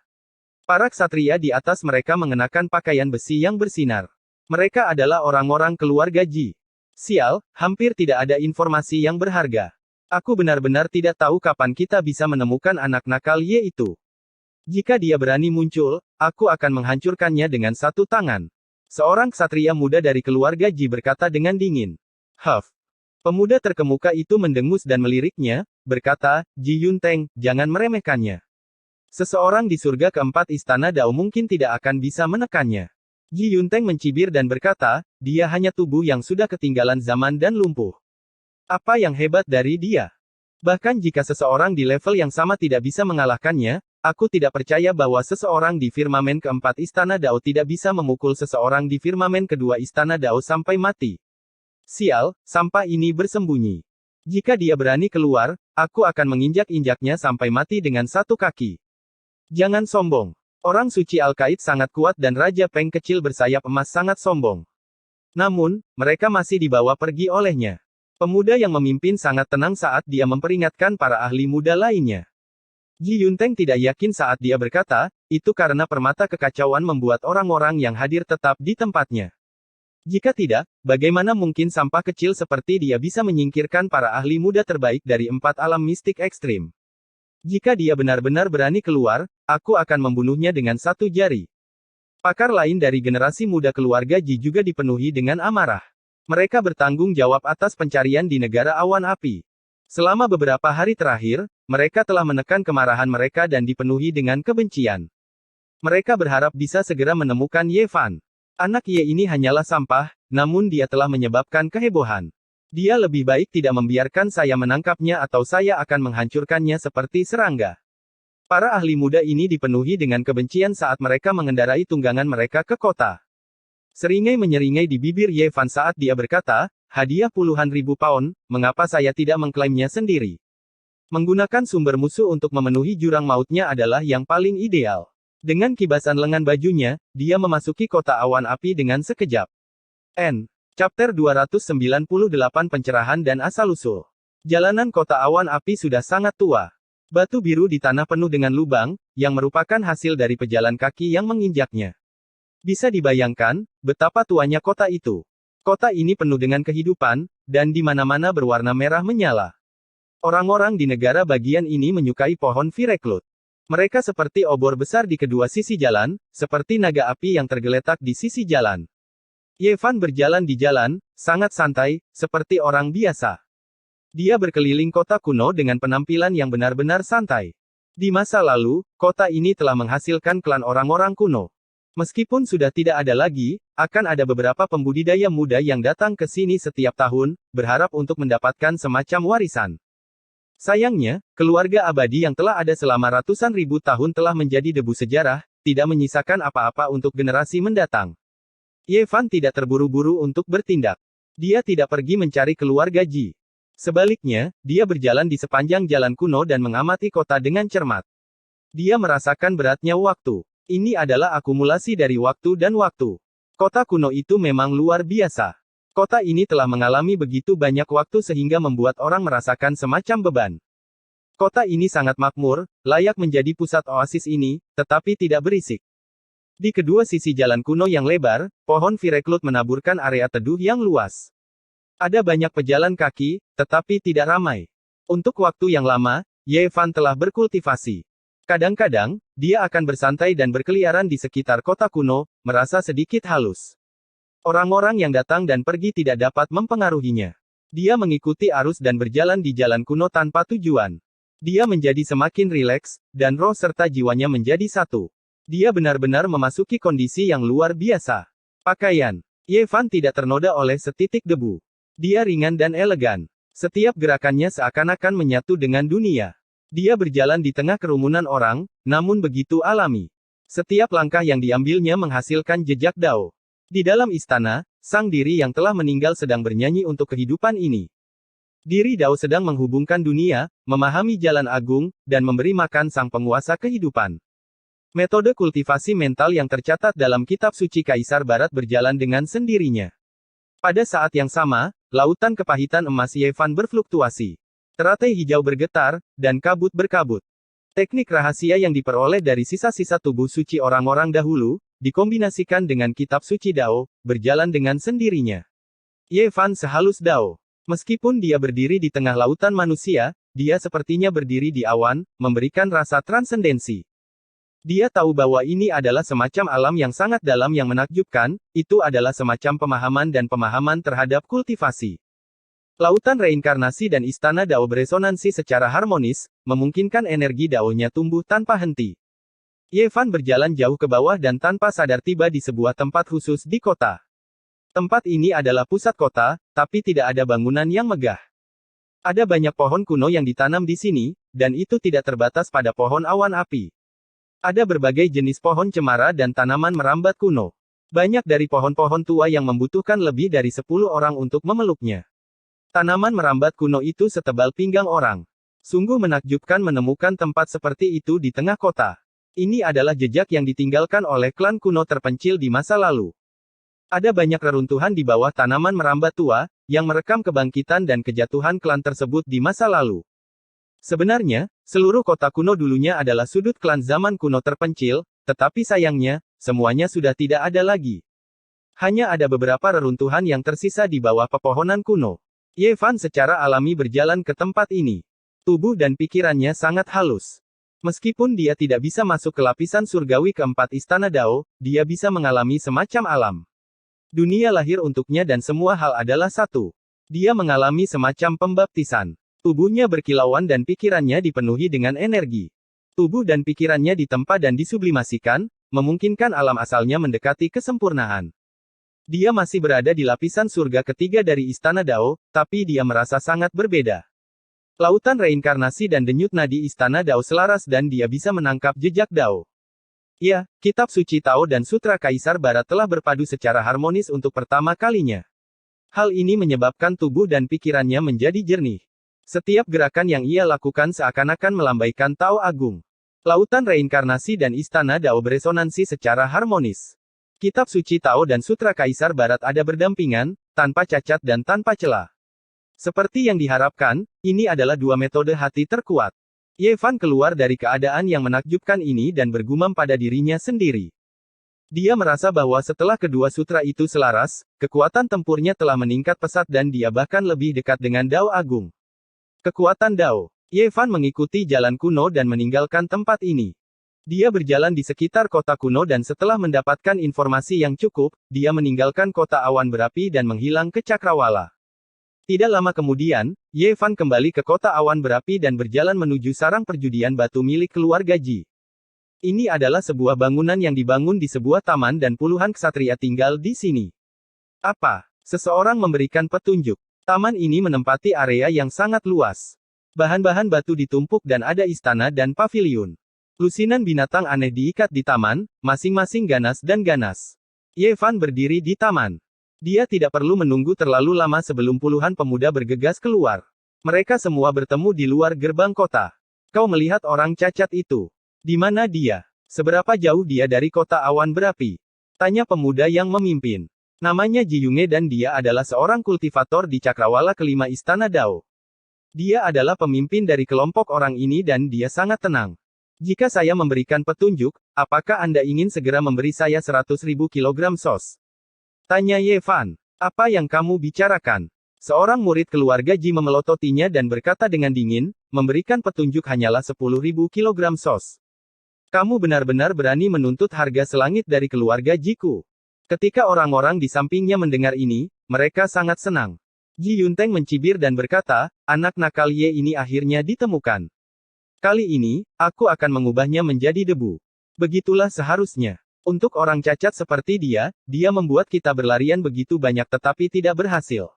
Para ksatria di atas mereka mengenakan pakaian besi yang bersinar. Mereka adalah orang-orang keluarga Ji. Sial, hampir tidak ada informasi yang berharga. Aku benar-benar tidak tahu kapan kita bisa menemukan anak nakal Ye itu. Jika dia berani muncul, aku akan menghancurkannya dengan satu tangan. Seorang ksatria muda dari keluarga Ji berkata dengan dingin. Huff. Pemuda terkemuka itu mendengus dan meliriknya, berkata, Ji Yunteng, jangan meremehkannya. Seseorang di surga keempat istana Dao mungkin tidak akan bisa menekannya. Ji Yunteng mencibir dan berkata, dia hanya tubuh yang sudah ketinggalan zaman dan lumpuh. Apa yang hebat dari dia? Bahkan jika seseorang di level yang sama tidak bisa mengalahkannya, aku tidak percaya bahwa seseorang di firmamen keempat istana Dao tidak bisa memukul seseorang di firmamen kedua istana Dao sampai mati. Sial, sampah ini bersembunyi. Jika dia berani keluar, aku akan menginjak-injaknya sampai mati dengan satu kaki. Jangan sombong. Orang suci Al-Qaid sangat kuat dan Raja Peng kecil bersayap emas sangat sombong. Namun, mereka masih dibawa pergi olehnya. Pemuda yang memimpin sangat tenang saat dia memperingatkan para ahli muda lainnya. Ji Yunteng tidak yakin saat dia berkata, itu karena permata kekacauan membuat orang-orang yang hadir tetap di tempatnya. Jika tidak, bagaimana mungkin sampah kecil seperti dia bisa menyingkirkan para ahli muda terbaik dari empat alam mistik ekstrim? Jika dia benar-benar berani keluar, aku akan membunuhnya dengan satu jari. Pakar lain dari generasi muda keluarga Ji juga dipenuhi dengan amarah. Mereka bertanggung jawab atas pencarian di negara awan api. Selama beberapa hari terakhir, mereka telah menekan kemarahan mereka dan dipenuhi dengan kebencian. Mereka berharap bisa segera menemukan Ye Fan. Anak Ye ini hanyalah sampah, namun dia telah menyebabkan kehebohan. Dia lebih baik tidak membiarkan saya menangkapnya atau saya akan menghancurkannya seperti serangga. Para ahli muda ini dipenuhi dengan kebencian saat mereka mengendarai tunggangan mereka ke kota. Seringai menyeringai di bibir Ye Fan saat dia berkata, hadiah puluhan ribu pound, mengapa saya tidak mengklaimnya sendiri? Menggunakan sumber musuh untuk memenuhi jurang mautnya adalah yang paling ideal. Dengan kibasan lengan bajunya, dia memasuki kota awan api dengan sekejap. Chapter 298 Pencerahan dan Asal-usul. Jalanan kota awan api sudah sangat tua. Batu biru di tanah penuh dengan lubang, yang merupakan hasil dari pejalan kaki yang menginjaknya. Bisa dibayangkan, betapa tuanya kota itu. Kota ini penuh dengan kehidupan, dan di mana-mana berwarna merah menyala. Orang-orang di negara bagian ini menyukai pohon Vireklut. Mereka seperti obor besar di kedua sisi jalan, seperti naga api yang tergeletak di sisi jalan. Ye Fan berjalan di jalan, sangat santai, seperti orang biasa. Dia berkeliling kota kuno dengan penampilan yang benar-benar santai. Di masa lalu, kota ini telah menghasilkan klan orang-orang kuno. Meskipun sudah tidak ada lagi, akan ada beberapa pembudidaya muda yang datang ke sini setiap tahun, berharap untuk mendapatkan semacam warisan. Sayangnya, keluarga abadi yang telah ada selama ratusan ribu tahun telah menjadi debu sejarah, tidak menyisakan apa-apa untuk generasi mendatang. Ye Fan tidak terburu-buru untuk bertindak. Dia tidak pergi mencari keluarga Ji. Sebaliknya, dia berjalan di sepanjang jalan kuno dan mengamati kota dengan cermat. Dia merasakan beratnya waktu. Ini adalah akumulasi dari waktu dan waktu. Kota kuno itu memang luar biasa. Kota ini telah mengalami begitu banyak waktu sehingga membuat orang merasakan semacam beban. Kota ini sangat makmur, layak menjadi pusat oasis ini, tetapi tidak berisik. Di kedua sisi jalan kuno yang lebar, pohon Vireklut menaburkan area teduh yang luas. Ada banyak pejalan kaki, tetapi tidak ramai. Untuk waktu yang lama, Ye Fan telah berkultivasi. Kadang-kadang, dia akan bersantai dan berkeliaran di sekitar kota kuno, merasa sedikit halus. Orang-orang yang datang dan pergi tidak dapat mempengaruhinya. Dia mengikuti arus dan berjalan di jalan kuno tanpa tujuan. Dia menjadi semakin rileks, dan roh serta jiwanya menjadi satu. Dia benar-benar memasuki kondisi yang luar biasa. Pakaian Ye Fan tidak ternoda oleh setitik debu. Dia ringan dan elegan. Setiap gerakannya seakan-akan menyatu dengan dunia. Dia berjalan di tengah kerumunan orang, namun begitu alami. Setiap langkah yang diambilnya menghasilkan jejak Dao. Di dalam istana, sang diri yang telah meninggal sedang bernyanyi untuk kehidupan ini. Diri Dao sedang menghubungkan dunia, memahami jalan agung, dan memberi makan sang penguasa kehidupan. Metode kultivasi mental yang tercatat dalam kitab suci Kaisar Barat berjalan dengan sendirinya. Pada saat yang sama, lautan kepahitan emas Ye Fan berfluktuasi. Teratai hijau bergetar, dan kabut berkabut. Teknik rahasia yang diperoleh dari sisa-sisa tubuh suci orang-orang dahulu, dikombinasikan dengan kitab suci Dao, berjalan dengan sendirinya. Ye Fan sehalus Dao. Meskipun dia berdiri di tengah lautan manusia, dia sepertinya berdiri di awan, memberikan rasa transendensi. Dia tahu bahwa ini adalah semacam alam yang sangat dalam yang menakjubkan, itu adalah semacam pemahaman dan pemahaman terhadap kultivasi. Lautan reinkarnasi dan istana Dao beresonansi secara harmonis, memungkinkan energi Dao-nya tumbuh tanpa henti. Ye Fan berjalan jauh ke bawah dan tanpa sadar tiba di sebuah tempat khusus di kota. Tempat ini adalah pusat kota, tapi tidak ada bangunan yang megah. Ada banyak pohon kuno yang ditanam di sini, dan itu tidak terbatas pada pohon awan api. Ada berbagai jenis pohon cemara dan tanaman merambat kuno. Banyak dari pohon-pohon tua yang membutuhkan lebih dari 10 orang untuk memeluknya. Tanaman merambat kuno itu setebal pinggang orang. Sungguh menakjubkan menemukan tempat seperti itu di tengah kota. Ini adalah jejak yang ditinggalkan oleh klan kuno terpencil di masa lalu. Ada banyak reruntuhan di bawah tanaman merambat tua, yang merekam kebangkitan dan kejatuhan klan tersebut di masa lalu. Sebenarnya, seluruh kota kuno dulunya adalah sudut klan zaman kuno terpencil, tetapi sayangnya, semuanya sudah tidak ada lagi. Hanya ada beberapa reruntuhan yang tersisa di bawah pepohonan kuno. Ye Fan secara alami berjalan ke tempat ini. Tubuh dan pikirannya sangat halus. Meskipun dia tidak bisa masuk ke lapisan surgawi keempat istana Dao, dia bisa mengalami semacam alam. Dunia lahir untuknya dan semua hal adalah satu. Dia mengalami semacam pembaptisan. Tubuhnya berkilauan dan pikirannya dipenuhi dengan energi. Tubuh dan pikirannya ditempa dan disublimasikan, memungkinkan alam asalnya mendekati kesempurnaan. Dia masih berada di lapisan surga ketiga dari Istana Dao, tapi dia merasa sangat berbeda. Lautan reinkarnasi dan denyut nadi Istana Dao selaras dan dia bisa menangkap jejak Dao. Ya, kitab suci Tao dan sutra Kaisar Barat telah berpadu secara harmonis untuk pertama kalinya. Hal ini menyebabkan tubuh dan pikirannya menjadi jernih. Setiap gerakan yang ia lakukan seakan-akan melambaikan Tao Agung. Lautan reinkarnasi dan Istana Dao beresonansi secara harmonis. Kitab suci Tao dan sutra Kaisar Barat ada berdampingan, tanpa cacat dan tanpa celah. Seperti yang diharapkan, ini adalah dua metode hati terkuat. Ye Fan keluar dari keadaan yang menakjubkan ini dan bergumam pada dirinya sendiri. Dia merasa bahwa setelah kedua sutra itu selaras, kekuatan tempurnya telah meningkat pesat dan dia bahkan lebih dekat dengan Dao Agung. Kekuatan Dao. Ye Fan mengikuti jalan kuno dan meninggalkan tempat ini. Dia berjalan di sekitar kota kuno dan setelah mendapatkan informasi yang cukup, dia meninggalkan kota awan berapi dan menghilang ke Cakrawala. Tidak lama kemudian, Ye Fan kembali ke kota awan berapi dan berjalan menuju sarang perjudian batu milik keluarga Ji. Ini adalah sebuah bangunan yang dibangun di sebuah taman dan puluhan ksatria tinggal di sini. Apa? Seseorang memberikan petunjuk. Taman ini menempati area yang sangat luas. Bahan-bahan batu ditumpuk dan ada istana dan paviliun. Lusinan binatang aneh diikat di taman, masing-masing ganas dan ganas. Ye Fan berdiri di taman. Dia tidak perlu menunggu terlalu lama sebelum puluhan pemuda bergegas keluar. Mereka semua bertemu di luar gerbang kota. Kau melihat orang cacat itu? Di mana dia? Seberapa jauh dia dari kota awan berapi? Tanya pemuda yang memimpin. Namanya Ji Yunge dan dia adalah seorang kultivator di Cakrawala kelima Istana Dao. Dia adalah pemimpin dari kelompok orang ini dan dia sangat tenang. Jika saya memberikan petunjuk, apakah Anda ingin segera memberi saya 100.000 kilogram sos? Tanya Ye Fan. Apa yang kamu bicarakan? Seorang murid keluarga Ji memelototinya dan berkata dengan dingin, memberikan petunjuk hanyalah 10.000 kilogram sos. Kamu benar-benar berani menuntut harga selangit dari keluarga Jiku. Ketika orang-orang di sampingnya mendengar ini, mereka sangat senang. Ji Yunteng mencibir dan berkata, anak nakal Ye ini akhirnya ditemukan. Kali ini, aku akan mengubahnya menjadi debu. Begitulah seharusnya. Untuk orang cacat seperti dia, dia membuat kita berlarian begitu banyak tetapi tidak berhasil.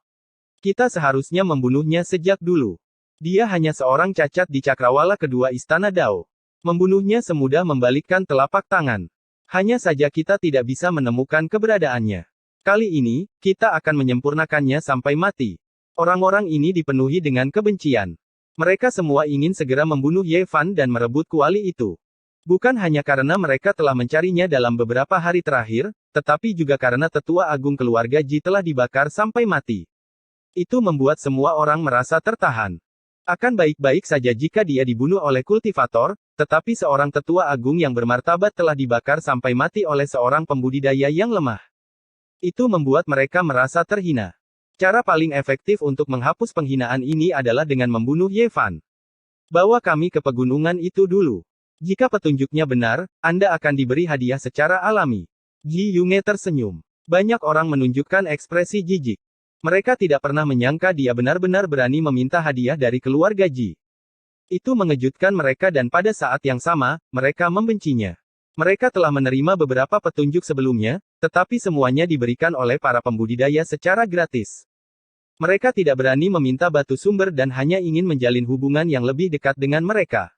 Kita seharusnya membunuhnya sejak dulu. Dia hanya seorang cacat di Cakrawala kedua Istana Dao. Membunuhnya semudah membalikkan telapak tangan. Hanya saja kita tidak bisa menemukan keberadaannya. Kali ini, kita akan menyempurnakannya sampai mati. Orang-orang ini dipenuhi dengan kebencian. Mereka semua ingin segera membunuh Ye Fan dan merebut kuali itu. Bukan hanya karena mereka telah mencarinya dalam beberapa hari terakhir, tetapi juga karena tetua agung keluarga Ji telah dibakar sampai mati. Itu membuat semua orang merasa tertahan. Akan baik-baik saja jika dia dibunuh oleh kultivator, tetapi seorang tetua agung yang bermartabat telah dibakar sampai mati oleh seorang pembudidaya yang lemah. Itu membuat mereka merasa terhina. Cara paling efektif untuk menghapus penghinaan ini adalah dengan membunuh Ye Fan. Bawa kami ke pegunungan itu dulu. Jika petunjuknya benar, Anda akan diberi hadiah secara alami. Ji Yunge tersenyum. Banyak orang menunjukkan ekspresi jijik. Mereka tidak pernah menyangka dia benar-benar berani meminta hadiah dari keluarga Ji. Itu mengejutkan mereka dan pada saat yang sama, mereka membencinya. Mereka telah menerima beberapa petunjuk sebelumnya, tetapi semuanya diberikan oleh para pembudidaya secara gratis. Mereka tidak berani meminta batu sumber dan hanya ingin menjalin hubungan yang lebih dekat dengan mereka.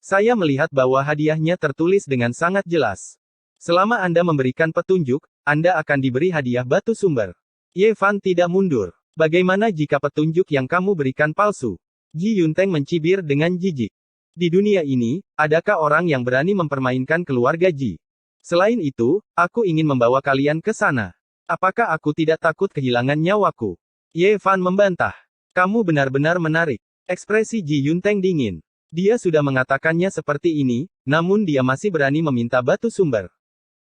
Saya melihat bahwa hadiahnya tertulis dengan sangat jelas. Selama Anda memberikan petunjuk, Anda akan diberi hadiah batu sumber. Ye Fan tidak mundur. Bagaimana jika petunjuk yang kamu berikan palsu? Ji Yunteng mencibir dengan jijik. Di dunia ini, adakah orang yang berani mempermainkan keluarga Ji? Selain itu, aku ingin membawa kalian ke sana. Apakah aku tidak takut kehilangan nyawaku? Ye Fan membantah. Kamu benar-benar menarik. Ekspresi Ji Yunteng dingin. Dia sudah mengatakannya seperti ini, namun dia masih berani meminta batu sumber.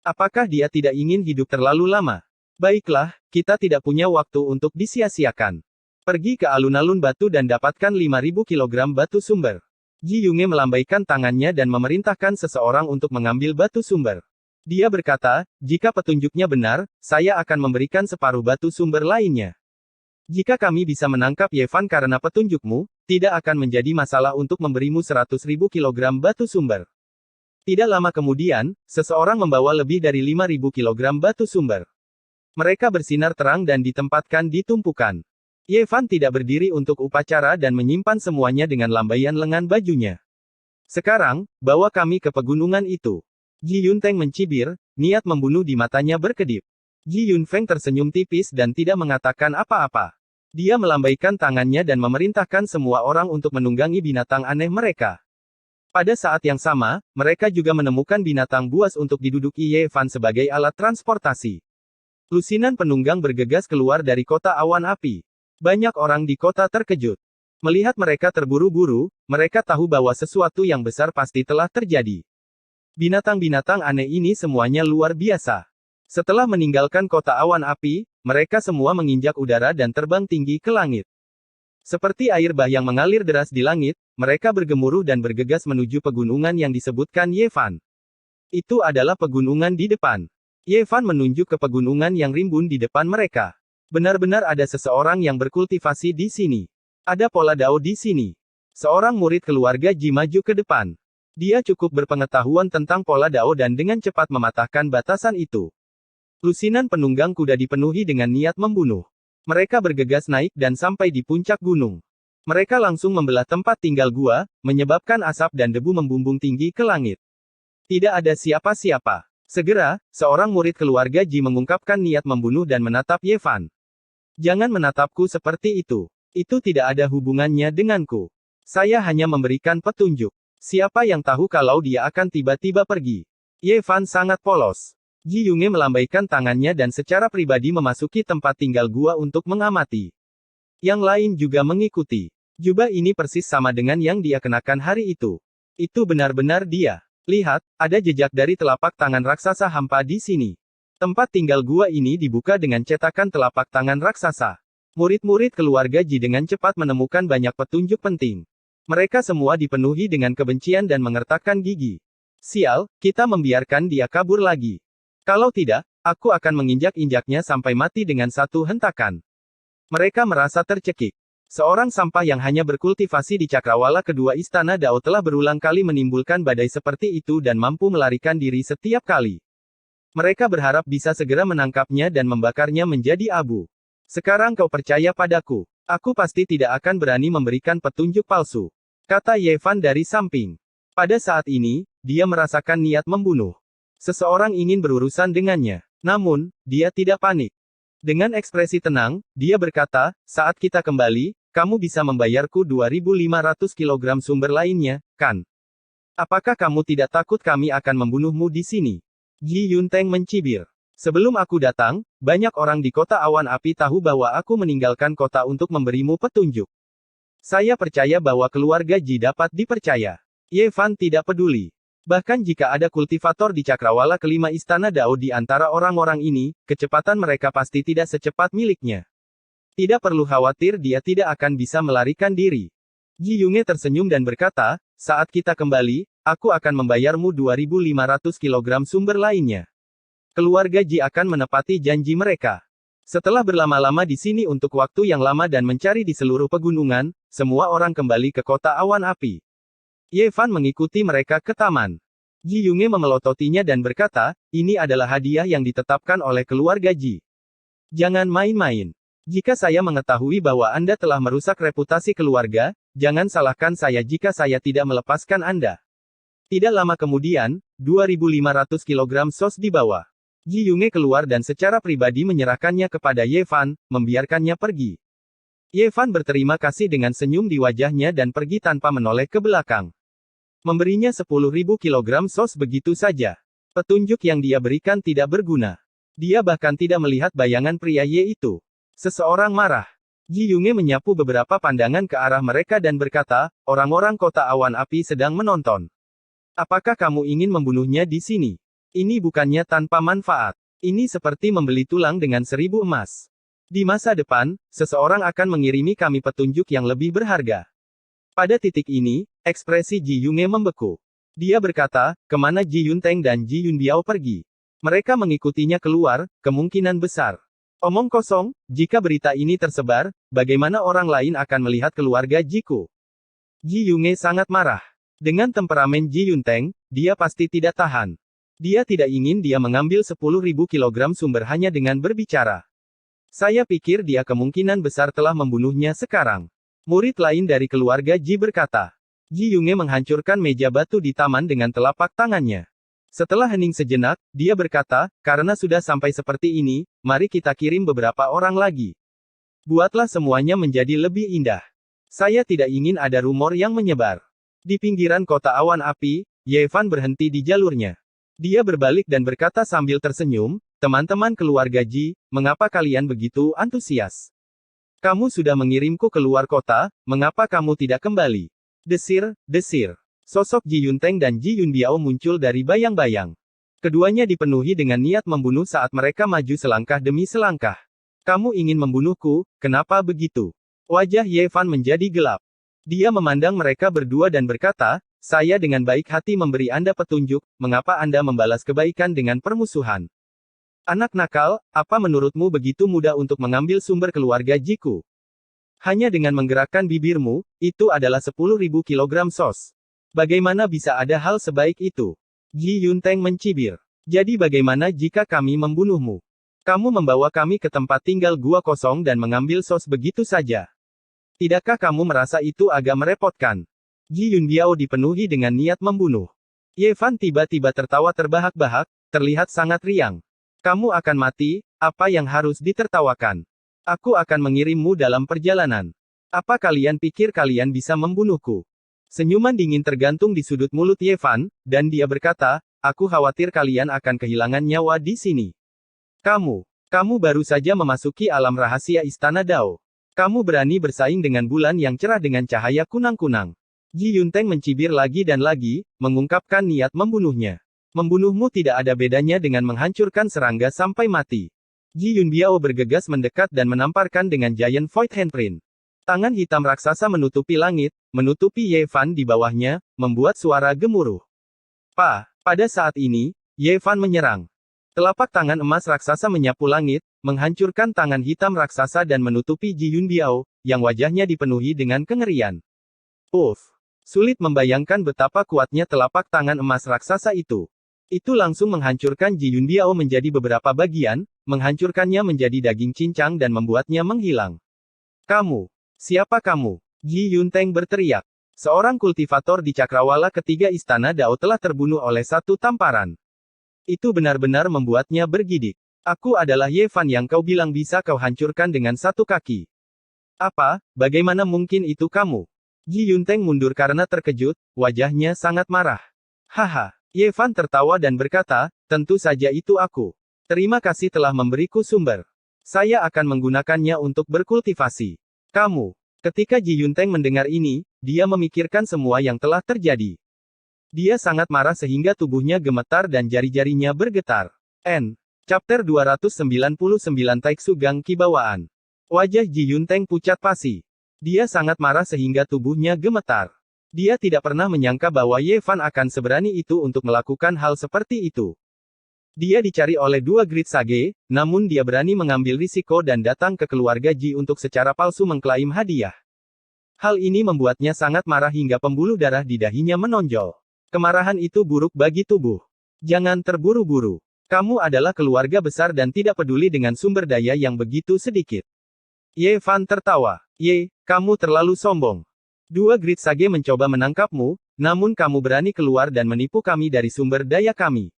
Apakah dia tidak ingin hidup terlalu lama? Baiklah, kita tidak punya waktu untuk disia-siakan. Pergi ke alun-alun batu dan dapatkan 5.000 kilogram batu sumber. Ji Yunge melambaikan tangannya dan memerintahkan seseorang untuk mengambil batu sumber. Dia berkata, jika petunjuknya benar, saya akan memberikan separuh batu sumber lainnya. Jika kami bisa menangkap Ye Fan karena petunjukmu, tidak akan menjadi masalah untuk memberimu 100.000 kilogram batu sumber. Tidak lama kemudian, seseorang membawa lebih dari 5.000 kilogram batu sumber. Mereka bersinar terang dan ditempatkan di tumpukan. Ye Fan tidak berdiri untuk upacara dan menyimpan semuanya dengan lambaian lengan bajunya. Sekarang, bawa kami ke pegunungan itu. Ji Yunteng mencibir, niat membunuh di matanya berkedip. Ji Yunfeng tersenyum tipis dan tidak mengatakan apa-apa. Dia melambaikan tangannya dan memerintahkan semua orang untuk menunggangi binatang aneh mereka. Pada saat yang sama, mereka juga menemukan binatang buas untuk diduduki Ye Fan sebagai alat transportasi. Lusinan penunggang bergegas keluar dari kota awan api. Banyak orang di kota terkejut. Melihat mereka terburu-buru, mereka tahu bahwa sesuatu yang besar pasti telah terjadi. Binatang-binatang aneh ini semuanya luar biasa. Setelah meninggalkan kota awan api, mereka semua menginjak udara dan terbang tinggi ke langit. Seperti air bah yang mengalir deras di langit, mereka bergemuruh dan bergegas menuju pegunungan yang disebutkan Ye Fan. Itu adalah pegunungan di depan. Ye Fan menunjuk ke pegunungan yang rimbun di depan mereka. Benar-benar ada seseorang yang berkultivasi di sini. Ada pola dao di sini. Seorang murid keluarga Ji maju ke depan. Dia cukup berpengetahuan tentang pola dao dan dengan cepat mematahkan batasan itu. Lusinan penunggang kuda dipenuhi dengan niat membunuh. Mereka bergegas naik dan sampai di puncak gunung. Mereka langsung membelah tempat tinggal gua, menyebabkan asap dan debu membumbung tinggi ke langit. Tidak ada siapa-siapa. Segera, seorang murid keluarga Ji mengungkapkan niat membunuh dan menatap Ye Fan. Jangan menatapku seperti itu. Itu tidak ada hubungannya denganku. Saya hanya memberikan petunjuk. Siapa yang tahu kalau dia akan tiba-tiba pergi? Ye Fan sangat polos. Ji Yunge melambaikan tangannya dan secara pribadi memasuki tempat tinggal gua untuk mengamati. Yang lain juga mengikuti. Jubah ini persis sama dengan yang dia kenakan hari itu. Itu benar-benar dia. Lihat, ada jejak dari telapak tangan raksasa hampa di sini. Tempat tinggal gua ini dibuka dengan cetakan telapak tangan raksasa. Murid-murid keluarga Ji dengan cepat menemukan banyak petunjuk penting. Mereka semua dipenuhi dengan kebencian dan mengertakkan gigi. Sial, kita membiarkan dia kabur lagi. Kalau tidak, aku akan menginjak-injaknya sampai mati dengan satu hentakan. Mereka merasa tercekik. Seorang sampah yang hanya berkultivasi di cakrawala kedua istana Dao telah berulang kali menimbulkan badai seperti itu dan mampu melarikan diri setiap kali. Mereka berharap bisa segera menangkapnya dan membakarnya menjadi abu. Sekarang kau percaya padaku. Aku pasti tidak akan berani memberikan petunjuk palsu. Kata Ye Fan dari samping. Pada saat ini, dia merasakan niat membunuh. Seseorang ingin berurusan dengannya. Namun, dia tidak panik. Dengan ekspresi tenang, dia berkata, saat kita kembali, kamu bisa membayarku 2.500 kilogram sumber lainnya, kan? Apakah kamu tidak takut kami akan membunuhmu di sini? Ji Yunteng mencibir. Sebelum aku datang, banyak orang di kota awan api tahu bahwa aku meninggalkan kota untuk memberimu petunjuk. Saya percaya bahwa keluarga Ji dapat dipercaya. Ye Fan tidak peduli. Bahkan jika ada kultivator di cakrawala kelima istana Dao di antara orang-orang ini, kecepatan mereka pasti tidak secepat miliknya. Tidak perlu khawatir, dia tidak akan bisa melarikan diri. Ji Yunge tersenyum dan berkata, saat kita kembali, aku akan membayarmu 2.500 kilogram sumber lainnya. Keluarga Ji akan menepati janji mereka. Setelah berlama-lama di sini untuk waktu yang lama dan mencari di seluruh pegunungan, semua orang kembali ke kota awan api. Ye Fan mengikuti mereka ke taman. Ji Yunge memelototinya dan berkata, ini adalah hadiah yang ditetapkan oleh keluarga Ji. Jangan main-main. Jika saya mengetahui bahwa Anda telah merusak reputasi keluarga, jangan salahkan saya jika saya tidak melepaskan Anda. Tidak lama kemudian, 2.500 kilogram sos dibawa. Ji Yunge keluar dan secara pribadi menyerahkannya kepada Ye Fan, membiarkannya pergi. Ye Fan berterima kasih dengan senyum di wajahnya dan pergi tanpa menoleh ke belakang. Memberinya 10.000 kilogram sos begitu saja. Petunjuk yang dia berikan tidak berguna. Dia bahkan tidak melihat bayangan pria Ye itu. Seseorang marah. Ji Yunge menyapu beberapa pandangan ke arah mereka dan berkata, orang-orang kota awan api sedang menonton. Apakah kamu ingin membunuhnya di sini? Ini bukannya tanpa manfaat. Ini seperti membeli tulang dengan 1.000 emas. Di masa depan, seseorang akan mengirimi kami petunjuk yang lebih berharga. Pada titik ini, ekspresi Ji Yunge membeku. Dia berkata, kemana Ji Yunteng dan Ji Yunbiao pergi? Mereka mengikutinya keluar, kemungkinan besar. Omong kosong, jika berita ini tersebar, bagaimana orang lain akan melihat keluarga Jiku? Ji Yunge sangat marah. Dengan temperamen Ji Yunteng, dia pasti tidak tahan. Dia tidak ingin dia mengambil 10.000 kilogram sumber hanya dengan berbicara. Saya pikir dia kemungkinan besar telah membunuhnya sekarang. Murid lain dari keluarga Ji berkata. Ji Yunge menghancurkan meja batu di taman dengan telapak tangannya. Setelah hening sejenak, dia berkata, karena sudah sampai seperti ini, mari kita kirim beberapa orang lagi. Buatlah semuanya menjadi lebih indah. Saya tidak ingin ada rumor yang menyebar. Di pinggiran kota awan api, Ye Fan berhenti di jalurnya. Dia berbalik dan berkata sambil tersenyum, teman-teman keluarga Ji, mengapa kalian begitu antusias? Kamu sudah mengirimku keluar kota, mengapa kamu tidak kembali? Desir, desir. Sosok Ji Yunteng dan Ji Yunbiao muncul dari bayang-bayang. Keduanya dipenuhi dengan niat membunuh saat mereka maju selangkah demi selangkah. Kamu ingin membunuhku, kenapa begitu? Wajah Ye Fan menjadi gelap. Dia memandang mereka berdua dan berkata, saya dengan baik hati memberi Anda petunjuk, mengapa Anda membalas kebaikan dengan permusuhan? Anak nakal, apa menurutmu begitu mudah untuk mengambil sumber keluarga Jiku? Hanya dengan menggerakkan bibirmu, itu adalah 10.000 kilogram sos. Bagaimana bisa ada hal sebaik itu? Ji Yunteng mencibir. Jadi bagaimana jika kami membunuhmu? Kamu membawa kami ke tempat tinggal gua kosong dan mengambil sos begitu saja. Tidakkah kamu merasa itu agak merepotkan? Ji Yunbiao dipenuhi dengan niat membunuh. Ye Fan tiba-tiba tertawa terbahak-bahak, terlihat sangat riang. Kamu akan mati, apa yang harus ditertawakan? Aku akan mengirimmu dalam perjalanan. Apa kalian pikir kalian bisa membunuhku? Senyuman dingin tergantung di sudut mulut Ye Fan, dan dia berkata, aku khawatir kalian akan kehilangan nyawa di sini. Kamu baru saja memasuki alam rahasia Istana Dao. Kamu berani bersaing dengan bulan yang cerah dengan cahaya kunang-kunang. Ji Yunteng mencibir lagi dan lagi, mengungkapkan niat membunuhnya. Membunuhmu tidak ada bedanya dengan menghancurkan serangga sampai mati. Ji Yunbiao bergegas mendekat dan menamparkan dengan Giant Void Handprint. Tangan hitam raksasa menutupi langit, menutupi Ye Fan di bawahnya, membuat suara gemuruh. Pada saat ini, Ye Fan menyerang. Telapak tangan emas raksasa menyapu langit, menghancurkan tangan hitam raksasa dan menutupi Ji Yunbiao, yang wajahnya dipenuhi dengan kengerian. Sulit membayangkan betapa kuatnya telapak tangan emas raksasa itu. Itu langsung menghancurkan Ji Yunbiao menjadi beberapa bagian, menghancurkannya menjadi daging cincang dan membuatnya menghilang. Siapa kamu? Ji Yunteng berteriak. Seorang kultivator di cakrawala ketiga Istana Dao telah terbunuh oleh satu tamparan. Itu benar-benar membuatnya bergidik. Aku adalah Ye Fan yang kau bilang bisa kau hancurkan dengan satu kaki. Apa, bagaimana mungkin itu kamu? Ji Yunteng mundur karena terkejut, wajahnya sangat marah. Haha. Ye Fan tertawa dan berkata, tentu saja itu aku. Terima kasih telah memberiku sumber. Saya akan menggunakannya untuk berkultivasi. Ketika Ji Yunteng mendengar ini, dia memikirkan semua yang telah terjadi. Dia sangat marah sehingga tubuhnya gemetar dan jari-jarinya bergetar. Chapter 299 Taiksu Gang Kibawaan. Wajah Ji Yunteng pucat pasi. Dia sangat marah sehingga tubuhnya gemetar. Dia tidak pernah menyangka bahwa Ye Fan akan seberani itu untuk melakukan hal seperti itu. Dia dicari oleh dua Great Sage, namun dia berani mengambil risiko dan datang ke keluarga Ji untuk secara palsu mengklaim hadiah. Hal ini membuatnya sangat marah hingga pembuluh darah di dahinya menonjol. Kemarahan itu buruk bagi tubuh. Jangan terburu-buru. Kamu adalah keluarga besar dan tidak peduli dengan sumber daya yang begitu sedikit. Ye Fan tertawa. Ye, kamu terlalu sombong. Dua Great Sage mencoba menangkapmu, namun kamu berani keluar dan menipu kami dari sumber daya kami.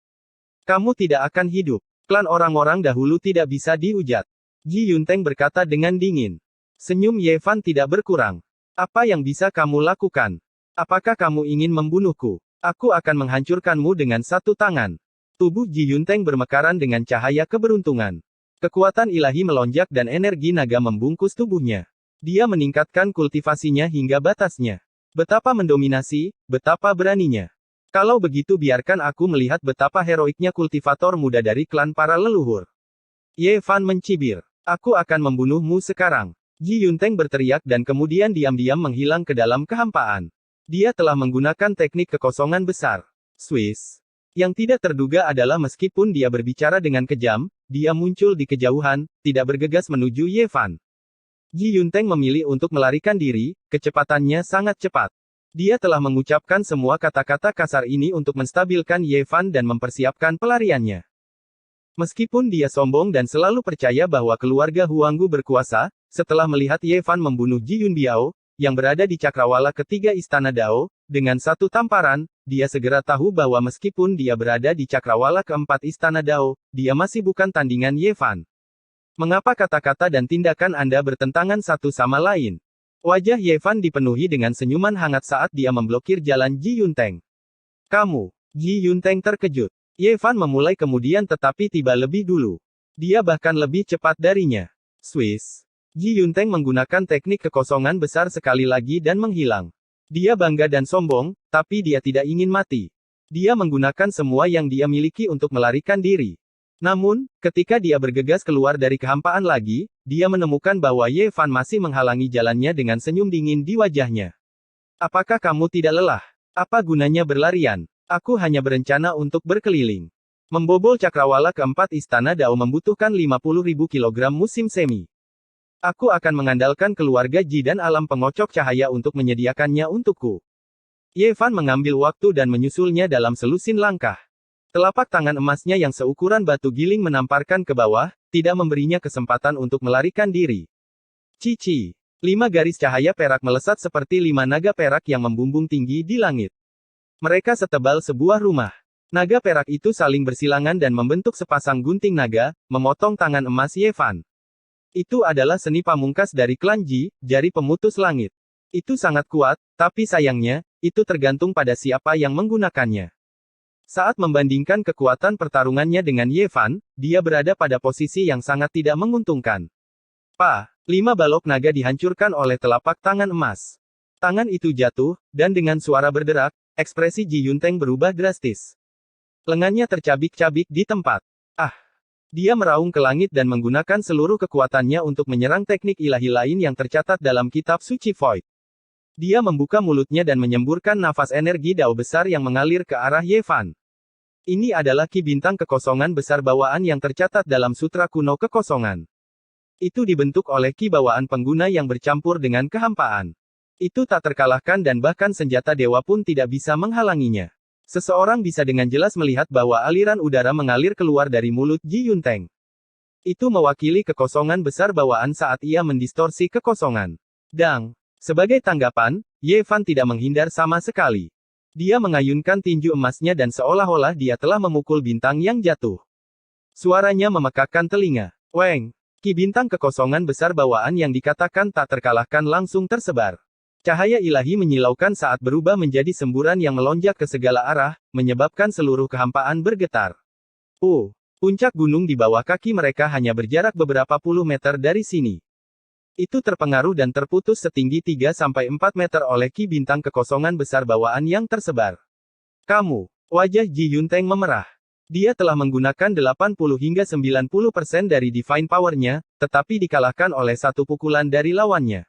Kamu tidak akan hidup. Klan orang-orang dahulu tidak bisa dihujat. Ji Yunteng berkata dengan dingin. Senyum Ye Fan tidak berkurang. Apa yang bisa kamu lakukan? Apakah kamu ingin membunuhku? Aku akan menghancurkanmu dengan satu tangan. Tubuh Ji Yunteng bermekaran dengan cahaya keberuntungan. Kekuatan ilahi melonjak dan energi naga membungkus tubuhnya. Dia meningkatkan kultivasinya hingga batasnya. Betapa mendominasi, betapa beraninya. Kalau begitu biarkan aku melihat betapa heroiknya kultivator muda dari klan para leluhur. Ye Fan mencibir. Aku akan membunuhmu sekarang. Ji Yunteng berteriak dan kemudian diam-diam menghilang ke dalam kehampaan. Dia telah menggunakan teknik kekosongan besar. Swiss. Yang tidak terduga adalah meskipun dia berbicara dengan kejam, dia muncul di kejauhan, tidak bergegas menuju Ye Fan. Ji Yunteng memilih untuk melarikan diri, kecepatannya sangat cepat. Dia telah mengucapkan semua kata-kata kasar ini untuk menstabilkan Ye Fan dan mempersiapkan pelariannya. Meskipun dia sombong dan selalu percaya bahwa keluarga Huanggu berkuasa, setelah melihat Ye Fan membunuh Ji Yunbiao, yang berada di cakrawala ketiga Istana Dao, dengan satu tamparan, dia segera tahu bahwa meskipun dia berada di cakrawala keempat Istana Dao, dia masih bukan tandingan Ye Fan. Mengapa kata-kata dan tindakan Anda bertentangan satu sama lain? Wajah Ye Fan dipenuhi dengan senyuman hangat saat dia memblokir jalan Ji Yunteng. Kamu, Ji Yunteng terkejut. Ye Fan memulai kemudian tetapi tiba lebih dulu. Dia bahkan lebih cepat darinya. Swiss. Ji Yunteng menggunakan teknik kekosongan besar sekali lagi dan menghilang. Dia bangga dan sombong, tapi dia tidak ingin mati. Dia menggunakan semua yang dia miliki untuk melarikan diri. Namun, ketika dia bergegas keluar dari kehampaan lagi, dia menemukan bahwa Ye Fan masih menghalangi jalannya dengan senyum dingin di wajahnya. Apakah kamu tidak lelah? Apa gunanya berlarian? Aku hanya berencana untuk berkeliling. Membobol cakrawala keempat Istana Dao membutuhkan 50.000 kg musim semi. Aku akan mengandalkan keluarga Ji dan alam pengocok cahaya untuk menyediakannya untukku. Ye Fan mengambil waktu dan menyusulnya dalam selusin langkah. Telapak tangan emasnya yang seukuran batu giling menamparkan ke bawah, tidak memberinya kesempatan untuk melarikan diri. Cici. 5 garis cahaya perak melesat seperti 5 naga perak yang membumbung tinggi di langit. Mereka setebal sebuah rumah. Naga perak itu saling bersilangan dan membentuk sepasang gunting naga, memotong tangan emas Ye Fan. Itu adalah seni pamungkas dari klan Ji, jari pemutus langit. Itu sangat kuat, tapi sayangnya, itu tergantung pada siapa yang menggunakannya. Saat membandingkan kekuatan pertarungannya dengan Ye Fan, dia berada pada posisi yang sangat tidak menguntungkan. 5 balok naga dihancurkan oleh telapak tangan emas. Tangan itu jatuh, dan dengan suara berderak, ekspresi Ji Yunteng berubah drastis. Lengannya tercabik-cabik di tempat. Dia meraung ke langit dan menggunakan seluruh kekuatannya untuk menyerang teknik ilahi lain yang tercatat dalam kitab suci Void. Dia membuka mulutnya dan menyemburkan nafas energi Dao besar yang mengalir ke arah Ye Fan. Ini adalah ki bintang kekosongan besar bawaan yang tercatat dalam sutra kuno kekosongan. Itu dibentuk oleh ki bawaan pengguna yang bercampur dengan kehampaan. Itu tak terkalahkan dan bahkan senjata dewa pun tidak bisa menghalanginya. Seseorang bisa dengan jelas melihat bahwa aliran udara mengalir keluar dari mulut Ji Yunteng. Itu mewakili kekosongan besar bawaan saat ia mendistorsi kekosongan. Dang. Sebagai tanggapan, Ye Fan tidak menghindar sama sekali. Dia mengayunkan tinju emasnya dan seolah-olah dia telah memukul bintang yang jatuh. Suaranya memekakkan telinga. Weng. Ki bintang kekosongan besar bawaan yang dikatakan tak terkalahkan langsung tersebar. Cahaya ilahi menyilaukan saat berubah menjadi semburan yang melonjak ke segala arah, menyebabkan seluruh kehampaan bergetar. Puncak gunung di bawah kaki mereka hanya berjarak beberapa puluh meter dari sini. Itu terpengaruh dan terputus setinggi 3-4 meter oleh ki bintang kekosongan besar bawaan yang tersebar. Kamu, wajah Ji Yunteng memerah. Dia telah menggunakan 80 hingga 90% dari divine power-nya, tetapi dikalahkan oleh satu pukulan dari lawannya.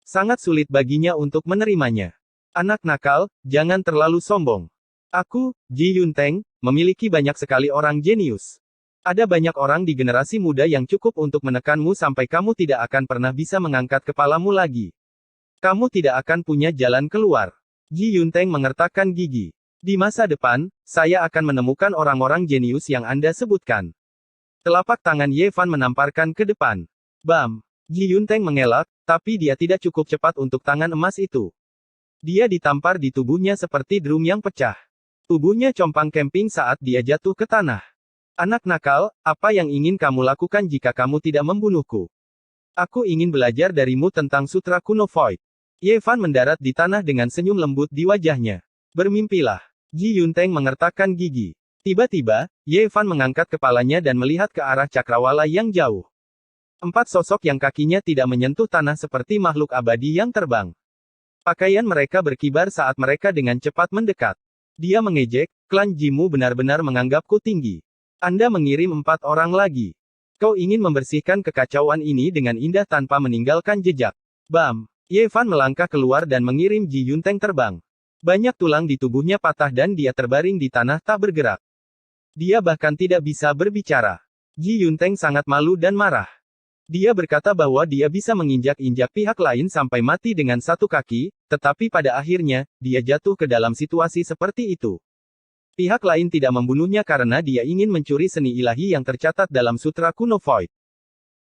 Sangat sulit baginya untuk menerimanya. Anak nakal, jangan terlalu sombong. Aku, Ji Yunteng, memiliki banyak sekali orang jenius. Ada banyak orang di generasi muda yang cukup untuk menekanmu sampai kamu tidak akan pernah bisa mengangkat kepalamu lagi. Kamu tidak akan punya jalan keluar. Ji Yunteng mengertakkan gigi. Di masa depan, saya akan menemukan orang-orang jenius yang Anda sebutkan. Telapak tangan Ye Fan menamparkan ke depan. Bam! Ji Yunteng mengelak, tapi dia tidak cukup cepat untuk tangan emas itu. Dia ditampar di tubuhnya seperti drum yang pecah. Tubuhnya compang-camping saat dia jatuh ke tanah. Anak nakal, apa yang ingin kamu lakukan jika kamu tidak membunuhku? Aku ingin belajar darimu tentang sutra kuno Void. Ye Fan mendarat di tanah dengan senyum lembut di wajahnya. Bermimpilah. Ji Yunteng mengertakkan gigi. Tiba-tiba, Ye Fan mengangkat kepalanya dan melihat ke arah cakrawala yang jauh. 4 sosok yang kakinya tidak menyentuh tanah seperti makhluk abadi yang terbang. Pakaian mereka berkibar saat mereka dengan cepat mendekat. Dia mengejek, klan Jimu benar-benar menganggapku tinggi. Anda mengirim 4 orang lagi. Kau ingin membersihkan kekacauan ini dengan indah tanpa meninggalkan jejak. Bam! Ye Fan melangkah keluar dan mengirim Ji Yunteng terbang. Banyak tulang di tubuhnya patah dan dia terbaring di tanah tak bergerak. Dia bahkan tidak bisa berbicara. Ji Yunteng sangat malu dan marah. Dia berkata bahwa dia bisa menginjak-injak pihak lain sampai mati dengan satu kaki, tetapi pada akhirnya, dia jatuh ke dalam situasi seperti itu. Pihak lain tidak membunuhnya karena dia ingin mencuri seni ilahi yang tercatat dalam sutra kuno Void.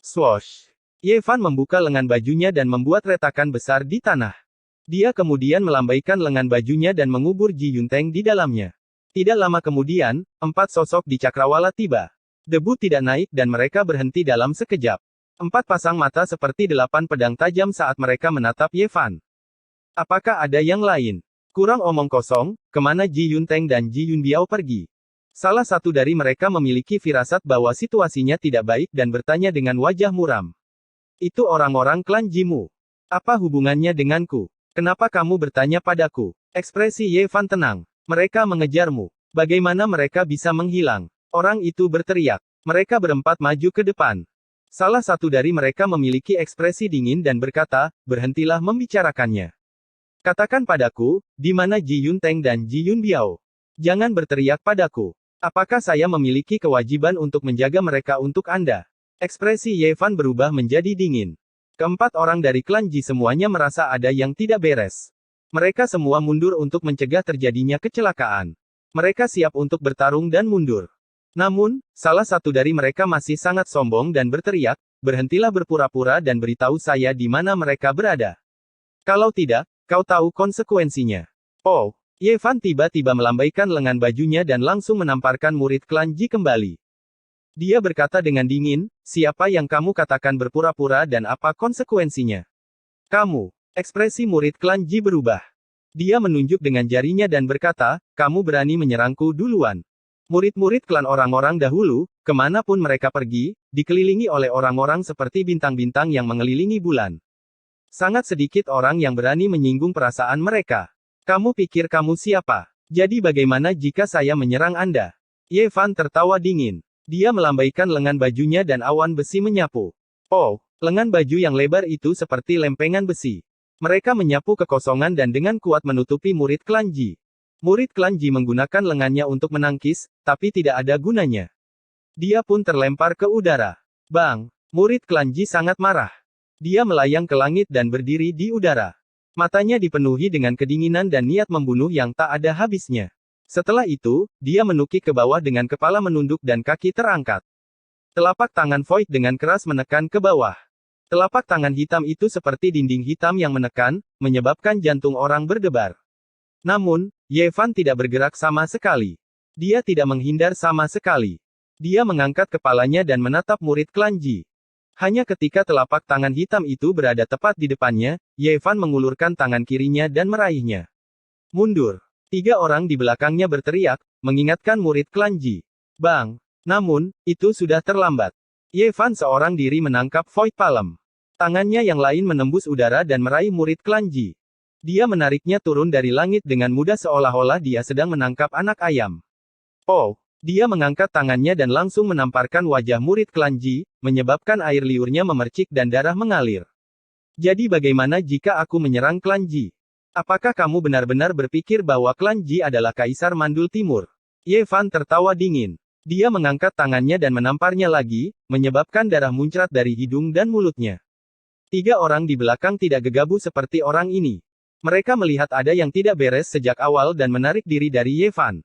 Swoosh! Ye Fan membuka lengan bajunya dan membuat retakan besar di tanah. Dia kemudian melambaikan lengan bajunya dan mengubur Ji Yunteng di dalamnya. Tidak lama kemudian, 4 sosok di cakrawala tiba. Debu tidak naik dan mereka berhenti dalam sekejap. 4 pasang mata seperti 8 pedang tajam saat mereka menatap Ye Fan. Apakah ada yang lain? Kurang omong kosong, kemana Ji Yunteng dan Ji Yunbiao pergi? Salah satu dari mereka memiliki firasat bahwa situasinya tidak baik dan bertanya dengan wajah muram. Itu orang-orang klan Jimu. Apa hubungannya denganku? Kenapa kamu bertanya padaku? Ekspresi Ye Fan tenang. Mereka mengejarmu. Bagaimana mereka bisa menghilang? Orang itu berteriak. Mereka berempat maju ke depan. Salah satu dari mereka memiliki ekspresi dingin dan berkata, berhentilah membicarakannya. Katakan padaku, di mana Ji Yunteng dan Ji Yunbiao? Jangan berteriak padaku. Apakah saya memiliki kewajiban untuk menjaga mereka untuk Anda? Ekspresi Ye Fan berubah menjadi dingin. Keempat orang dari klan Ji semuanya merasa ada yang tidak beres. Mereka semua mundur untuk mencegah terjadinya kecelakaan. Mereka siap untuk bertarung dan mundur. Namun, salah satu dari mereka masih sangat sombong dan berteriak, berhentilah berpura-pura dan beritahu saya di mana mereka berada. Kalau tidak, kau tahu konsekuensinya. Oh, Ye Fan tiba-tiba melambaikan lengan bajunya dan langsung menamparkan murid klan Ji kembali. Dia berkata dengan dingin, siapa yang kamu katakan berpura-pura dan apa konsekuensinya? Kamu. Ekspresi murid klan Ji berubah. Dia menunjuk dengan jarinya dan berkata, kamu berani menyerangku duluan. Murid-murid klan orang-orang dahulu, kemanapun mereka pergi, dikelilingi oleh orang-orang seperti bintang-bintang yang mengelilingi bulan. Sangat sedikit orang yang berani menyinggung perasaan mereka. Kamu pikir kamu siapa? Jadi bagaimana jika saya menyerang Anda? Ye Fan tertawa dingin. Dia melambaikan lengan bajunya dan awan besi menyapu. Oh, lengan baju yang lebar itu seperti lempengan besi. Mereka menyapu kekosongan dan dengan kuat menutupi murid klan Ji. Murid klan Ji menggunakan lengannya untuk menangkis, tapi tidak ada gunanya. Dia pun terlempar ke udara. Bang! Murid klan Ji sangat marah. Dia melayang ke langit dan berdiri di udara. Matanya dipenuhi dengan kedinginan dan niat membunuh yang tak ada habisnya. Setelah itu, dia menukik ke bawah dengan kepala menunduk dan kaki terangkat. Telapak tangan Void dengan keras menekan ke bawah. Telapak tangan hitam itu seperti dinding hitam yang menekan, menyebabkan jantung orang berdebar. Namun, Ye Fan tidak bergerak sama sekali. Dia tidak menghindar sama sekali. Dia mengangkat kepalanya dan menatap murid klan Ji. Hanya ketika telapak tangan hitam itu berada tepat di depannya, Ye Fan mengulurkan tangan kirinya dan meraihnya. Mundur. 3 orang di belakangnya berteriak, mengingatkan murid klan Ji. Bang! Namun, itu sudah terlambat. Ye Fan seorang diri menangkap Void Palm. Tangannya yang lain menembus udara dan meraih murid klan Ji. Dia menariknya turun dari langit dengan mudah seolah-olah dia sedang menangkap anak ayam. Oh! Dia mengangkat tangannya dan langsung menamparkan wajah murid klan Ji, menyebabkan air liurnya memercik dan darah mengalir. Jadi bagaimana jika aku menyerang klan Ji? Apakah kamu benar-benar berpikir bahwa klan Ji adalah Kaisar Mandul Timur? Ye Fan tertawa dingin. Dia mengangkat tangannya dan menamparnya lagi, menyebabkan darah muncrat dari hidung dan mulutnya. 3 orang di belakang tidak gegabah seperti orang ini. Mereka melihat ada yang tidak beres sejak awal dan menarik diri dari Ye Fan.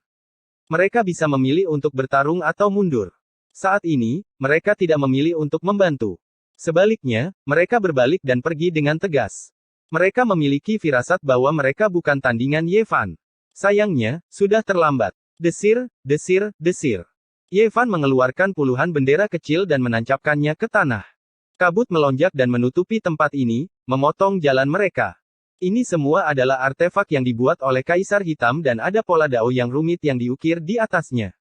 Mereka bisa memilih untuk bertarung atau mundur. Saat ini, mereka tidak memilih untuk membantu. Sebaliknya, mereka berbalik dan pergi dengan tegas. Mereka memiliki firasat bahwa mereka bukan tandingan Ye Fan. Sayangnya, sudah terlambat. Desir, desir, desir. Ye Fan mengeluarkan puluhan bendera kecil dan menancapkannya ke tanah. Kabut melonjak dan menutupi tempat ini, memotong jalan mereka. Ini semua adalah artefak yang dibuat oleh Kaisar Hitam dan ada pola dao yang rumit yang diukir di atasnya.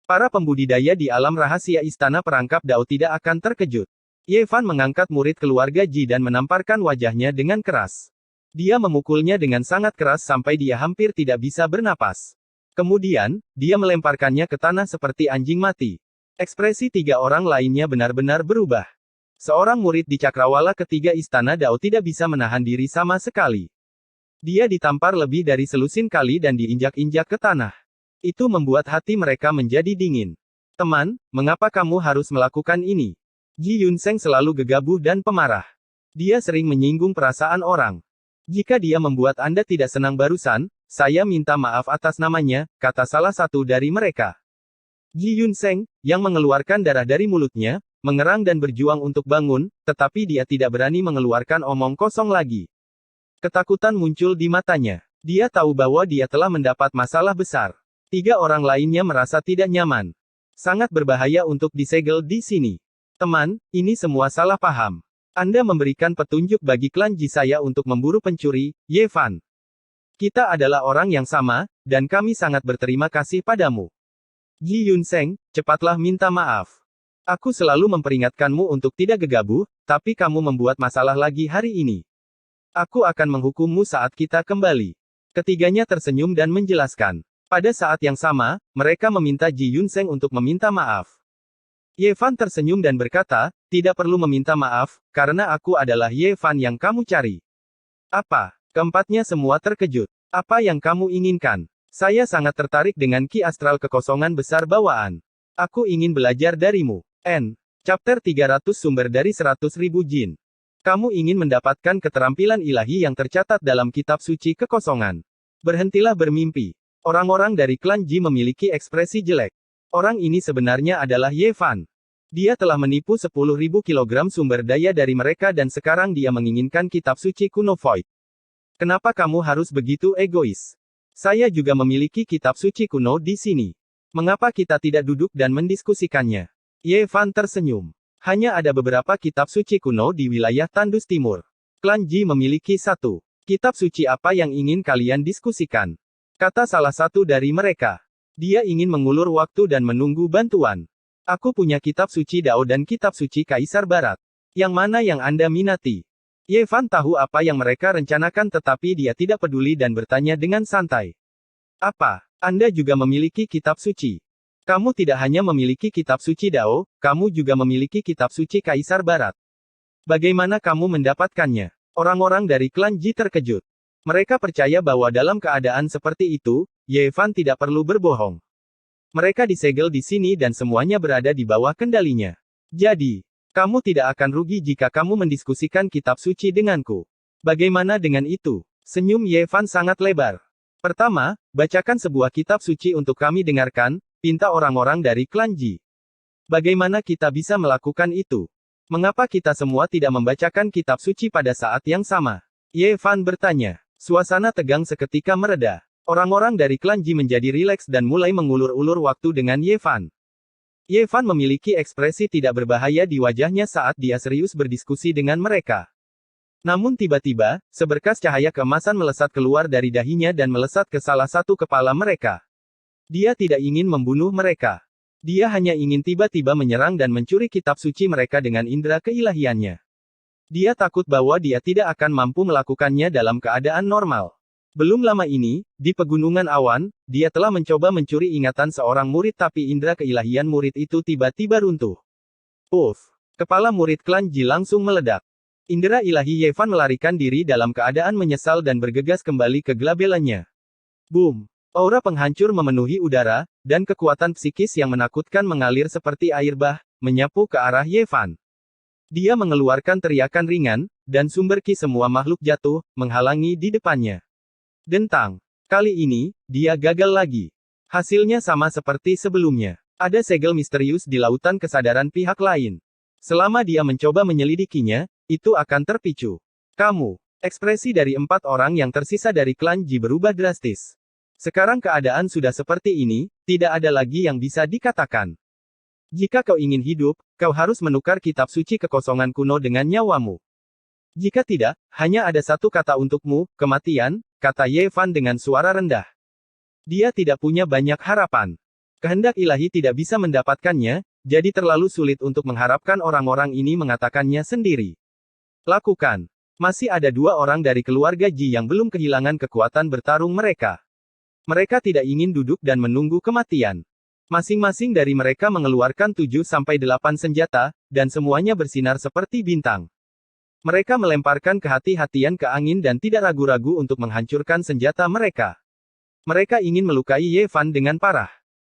Para pembudidaya di alam rahasia Istana Perangkap Dao tidak akan terkejut. Ye Fan mengangkat murid keluarga Ji dan menamparkan wajahnya dengan keras. Dia memukulnya dengan sangat keras sampai dia hampir tidak bisa bernapas. Kemudian, dia melemparkannya ke tanah seperti anjing mati. Ekspresi 3 orang lainnya benar-benar berubah. Seorang murid di cakrawala ketiga Istana Dao tidak bisa menahan diri sama sekali. Dia ditampar lebih dari selusin kali dan diinjak-injak ke tanah. Itu membuat hati mereka menjadi dingin. Teman, mengapa kamu harus melakukan ini? Ji Yunseng selalu gegabah dan pemarah. Dia sering menyinggung perasaan orang. Jika dia membuat Anda tidak senang barusan, saya minta maaf atas namanya, kata salah satu dari mereka. Ji Yunseng, yang mengeluarkan darah dari mulutnya, mengerang dan berjuang untuk bangun, tetapi dia tidak berani mengeluarkan omong kosong lagi. Ketakutan muncul di matanya. Dia tahu bahwa dia telah mendapat masalah besar. 3 orang lainnya merasa tidak nyaman. Sangat berbahaya untuk disegel di sini. Teman, ini semua salah paham. Anda memberikan petunjuk bagi klan Ji saya untuk memburu pencuri, Ye Fan. Kita adalah orang yang sama, dan kami sangat berterima kasih padamu. Ji Yunseng, cepatlah minta maaf. Aku selalu memperingatkanmu untuk tidak gegabah, tapi kamu membuat masalah lagi hari ini. Aku akan menghukummu saat kita kembali. Ketiganya tersenyum dan menjelaskan. Pada saat yang sama, mereka meminta Ji Yunseng untuk meminta maaf. Ye Fan tersenyum dan berkata, tidak perlu meminta maaf, karena aku adalah Ye Fan yang kamu cari. Apa? Keempatnya semua terkejut. Apa yang kamu inginkan? Saya sangat tertarik dengan ki astral kekosongan besar bawaan. Aku ingin belajar darimu. Chapter 300 Sumber dari 100.000 Jin. Kamu ingin mendapatkan keterampilan ilahi yang tercatat dalam kitab suci kekosongan. Berhentilah bermimpi. Orang-orang dari klan Ji memiliki ekspresi jelek. Orang ini sebenarnya adalah Ye Fan. Dia telah menipu 10.000 kilogram sumber daya dari mereka dan sekarang dia menginginkan kitab suci kuno Void. Kenapa kamu harus begitu egois? Saya juga memiliki kitab suci kuno di sini. Mengapa kita tidak duduk dan mendiskusikannya? Ye Fan tersenyum. Hanya ada beberapa kitab suci kuno di wilayah Tandus Timur. Klan Ji memiliki 1 kitab suci. Apa yang ingin kalian diskusikan? Kata salah satu dari mereka. Dia ingin mengulur waktu dan menunggu bantuan. Aku punya kitab suci Dao dan kitab suci Kaisar Barat. Yang mana yang Anda minati? Ye Fan tahu apa yang mereka rencanakan tetapi dia tidak peduli dan bertanya dengan santai. Apa? Anda juga memiliki kitab suci? Kamu tidak hanya memiliki kitab suci Dao, kamu juga memiliki kitab suci Kaisar Barat. Bagaimana kamu mendapatkannya? Orang-orang dari klan Ji terkejut. Mereka percaya bahwa dalam keadaan seperti itu, Ye Fan tidak perlu berbohong. Mereka disegel di sini dan semuanya berada di bawah kendalinya. Jadi, kamu tidak akan rugi jika kamu mendiskusikan kitab suci denganku. Bagaimana dengan itu? Senyum Ye Fan sangat lebar. Pertama, bacakan sebuah kitab suci untuk kami dengarkan, pinta orang-orang dari klan Ji. Bagaimana kita bisa melakukan itu? Mengapa kita semua tidak membacakan kitab suci pada saat yang sama? Ye Fan bertanya. Suasana tegang seketika mereda. Orang-orang dari klan Ji menjadi rileks dan mulai mengulur-ulur waktu dengan Ye Fan. Ye Fan memiliki ekspresi tidak berbahaya di wajahnya saat dia serius berdiskusi dengan mereka. Namun tiba-tiba, seberkas cahaya keemasan melesat keluar dari dahinya dan melesat ke salah satu kepala mereka. Dia tidak ingin membunuh mereka. Dia hanya ingin tiba-tiba menyerang dan mencuri kitab suci mereka dengan indera keilahiannya. Dia takut bahwa dia tidak akan mampu melakukannya dalam keadaan normal. Belum lama ini, di Pegunungan Awan, dia telah mencoba mencuri ingatan seorang murid tapi indera keilahian murid itu tiba-tiba runtuh. Uff! Kepala murid klan Ji langsung meledak. Indera ilahi Ye Fan melarikan diri dalam keadaan menyesal dan bergegas kembali ke gelabelannya. Boom! Aura penghancur memenuhi udara, dan kekuatan psikis yang menakutkan mengalir seperti air bah, menyapu ke arah Ye Fan. Dia mengeluarkan teriakan ringan, dan sumber ki semua makhluk jatuh, menghalangi di depannya. Dentang. Kali ini, dia gagal lagi. Hasilnya sama seperti sebelumnya. Ada segel misterius di lautan kesadaran pihak lain. Selama dia mencoba menyelidikinya, itu akan terpicu. Kamu. Ekspresi dari 4 orang yang tersisa dari klan Ji berubah drastis. Sekarang keadaan sudah seperti ini, tidak ada lagi yang bisa dikatakan. Jika kau ingin hidup, kau harus menukar kitab suci kekosongan kuno dengan nyawamu. Jika tidak, hanya ada satu kata untukmu, kematian, kata Ye Fan dengan suara rendah. Dia tidak punya banyak harapan. Kehendak ilahi tidak bisa mendapatkannya, jadi terlalu sulit untuk mengharapkan orang-orang ini mengatakannya sendiri. Lakukan. Masih ada 2 orang dari keluarga Ji yang belum kehilangan kekuatan bertarung mereka. Mereka tidak ingin duduk dan menunggu kematian. Masing-masing dari mereka mengeluarkan 7-8 senjata, dan semuanya bersinar seperti bintang. Mereka melemparkan kehati-hatian ke angin dan tidak ragu-ragu untuk menghancurkan senjata mereka. Mereka ingin melukai Ye Fan dengan parah.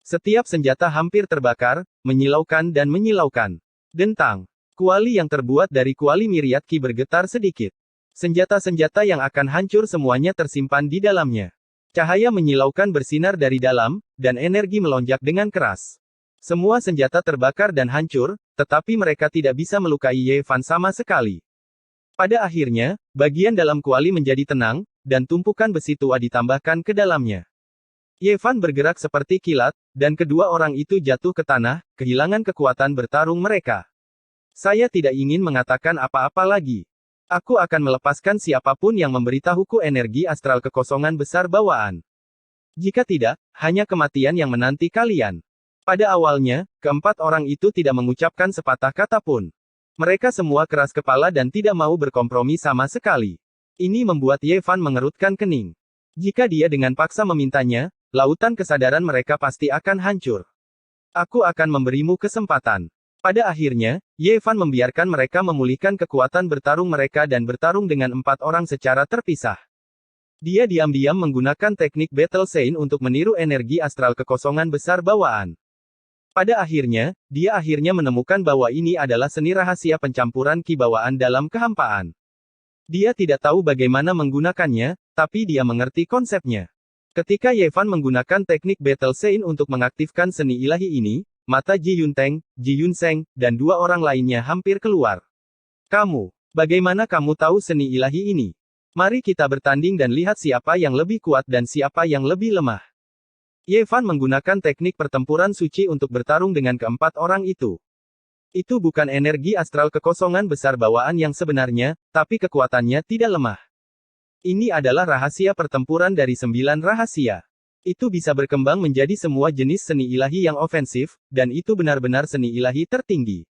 Setiap senjata hampir terbakar, menyilaukan dan menyilaukan. Dentang. Kuali yang terbuat dari kuali miriat ki bergetar sedikit. Senjata-senjata yang akan hancur semuanya tersimpan di dalamnya. Cahaya menyilaukan bersinar dari dalam, dan energi melonjak dengan keras. Semua senjata terbakar dan hancur, tetapi mereka tidak bisa melukai Ye Fan sama sekali. Pada akhirnya, bagian dalam kuali menjadi tenang, dan tumpukan besi tua ditambahkan ke dalamnya. Ye Fan bergerak seperti kilat, dan kedua orang itu jatuh ke tanah, kehilangan kekuatan bertarung mereka. Saya tidak ingin mengatakan apa-apa lagi. Aku akan melepaskan siapapun yang memberitahuku energi astral kekosongan besar bawaan. Jika tidak, hanya kematian yang menanti kalian. Pada awalnya, keempat orang itu tidak mengucapkan sepatah kata pun. Mereka semua keras kepala dan tidak mau berkompromi sama sekali. Ini membuat Ye Fan mengerutkan kening. Jika dia dengan paksa memintanya, lautan kesadaran mereka pasti akan hancur. Aku akan memberimu kesempatan. Pada akhirnya, Ye Fan membiarkan mereka memulihkan kekuatan bertarung mereka dan bertarung dengan 4 orang secara terpisah. Dia diam-diam menggunakan teknik Battle Scene untuk meniru energi astral kekosongan besar bawaan. Pada akhirnya, dia akhirnya menemukan bahwa ini adalah seni rahasia pencampuran ki bawaan dalam kehampaan. Dia tidak tahu bagaimana menggunakannya, tapi dia mengerti konsepnya. Ketika Ye Fan menggunakan teknik Battle Scene untuk mengaktifkan seni ilahi ini, mata Ji Yunteng, Ji Yunseng, dan 2 orang lainnya hampir keluar. Kamu, bagaimana kamu tahu seni ilahi ini? Mari kita bertanding dan lihat siapa yang lebih kuat dan siapa yang lebih lemah. Ye Fan menggunakan teknik pertempuran suci untuk bertarung dengan keempat orang itu. Itu bukan energi astral kekosongan besar bawaan yang sebenarnya, tapi kekuatannya tidak lemah. Ini adalah rahasia pertempuran dari 9 rahasia. Itu bisa berkembang menjadi semua jenis seni ilahi yang ofensif, dan itu benar-benar seni ilahi tertinggi.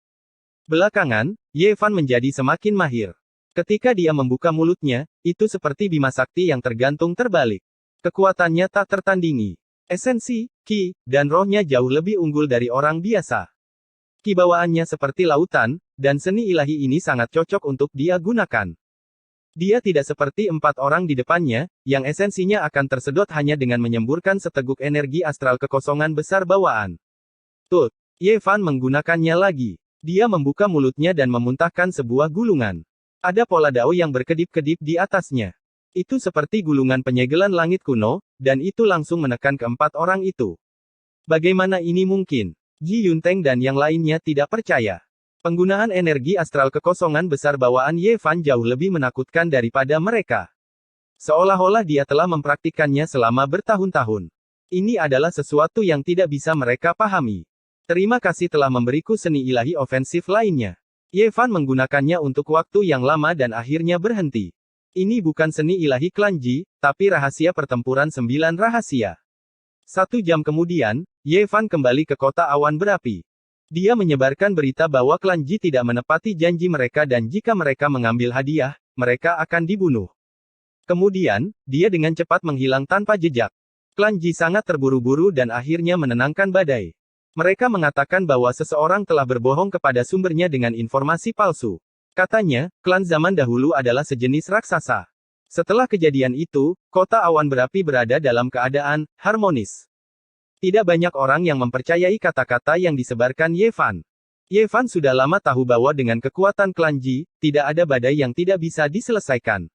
Belakangan, Ye Fan menjadi semakin mahir. Ketika dia membuka mulutnya, itu seperti bima sakti yang tergantung terbalik. Kekuatannya tak tertandingi. Esensi, ki, dan rohnya jauh lebih unggul dari orang biasa. Ki bawaannya seperti lautan, dan seni ilahi ini sangat cocok untuk dia gunakan. Dia tidak seperti 4 orang di depannya, yang esensinya akan tersedot hanya dengan menyemburkan seteguk energi astral kekosongan besar bawaan. Tut. Ye Fan menggunakannya lagi. Dia membuka mulutnya dan memuntahkan sebuah gulungan. Ada pola dao yang berkedip-kedip di atasnya. Itu seperti gulungan penyegelan langit kuno, dan itu langsung menekan keempat orang itu. Bagaimana ini mungkin? Ji Yunteng dan yang lainnya tidak percaya. Penggunaan energi astral kekosongan besar bawaan Ye Fan jauh lebih menakutkan daripada mereka. Seolah-olah dia telah mempraktikkannya selama bertahun-tahun. Ini adalah sesuatu yang tidak bisa mereka pahami. Terima kasih telah memberiku seni ilahi ofensif lainnya. Ye Fan menggunakannya untuk waktu yang lama dan akhirnya berhenti. Ini bukan seni ilahi klan Ji, tapi rahasia pertempuran 9 rahasia. 1 jam kemudian, Ye Fan kembali ke kota awan berapi. Dia menyebarkan berita bahwa klan Ji tidak menepati janji mereka dan jika mereka mengambil hadiah, mereka akan dibunuh. Kemudian, dia dengan cepat menghilang tanpa jejak. Klan Ji sangat terburu-buru dan akhirnya menenangkan badai. Mereka mengatakan bahwa seseorang telah berbohong kepada sumbernya dengan informasi palsu. Katanya, klan zaman dahulu adalah sejenis raksasa. Setelah kejadian itu, kota awan berapi berada dalam keadaan harmonis. Tidak banyak orang yang mempercayai kata-kata yang disebarkan Ye Fan. Ye Fan sudah lama tahu bahwa dengan kekuatan klan Ji, tidak ada badai yang tidak bisa diselesaikan.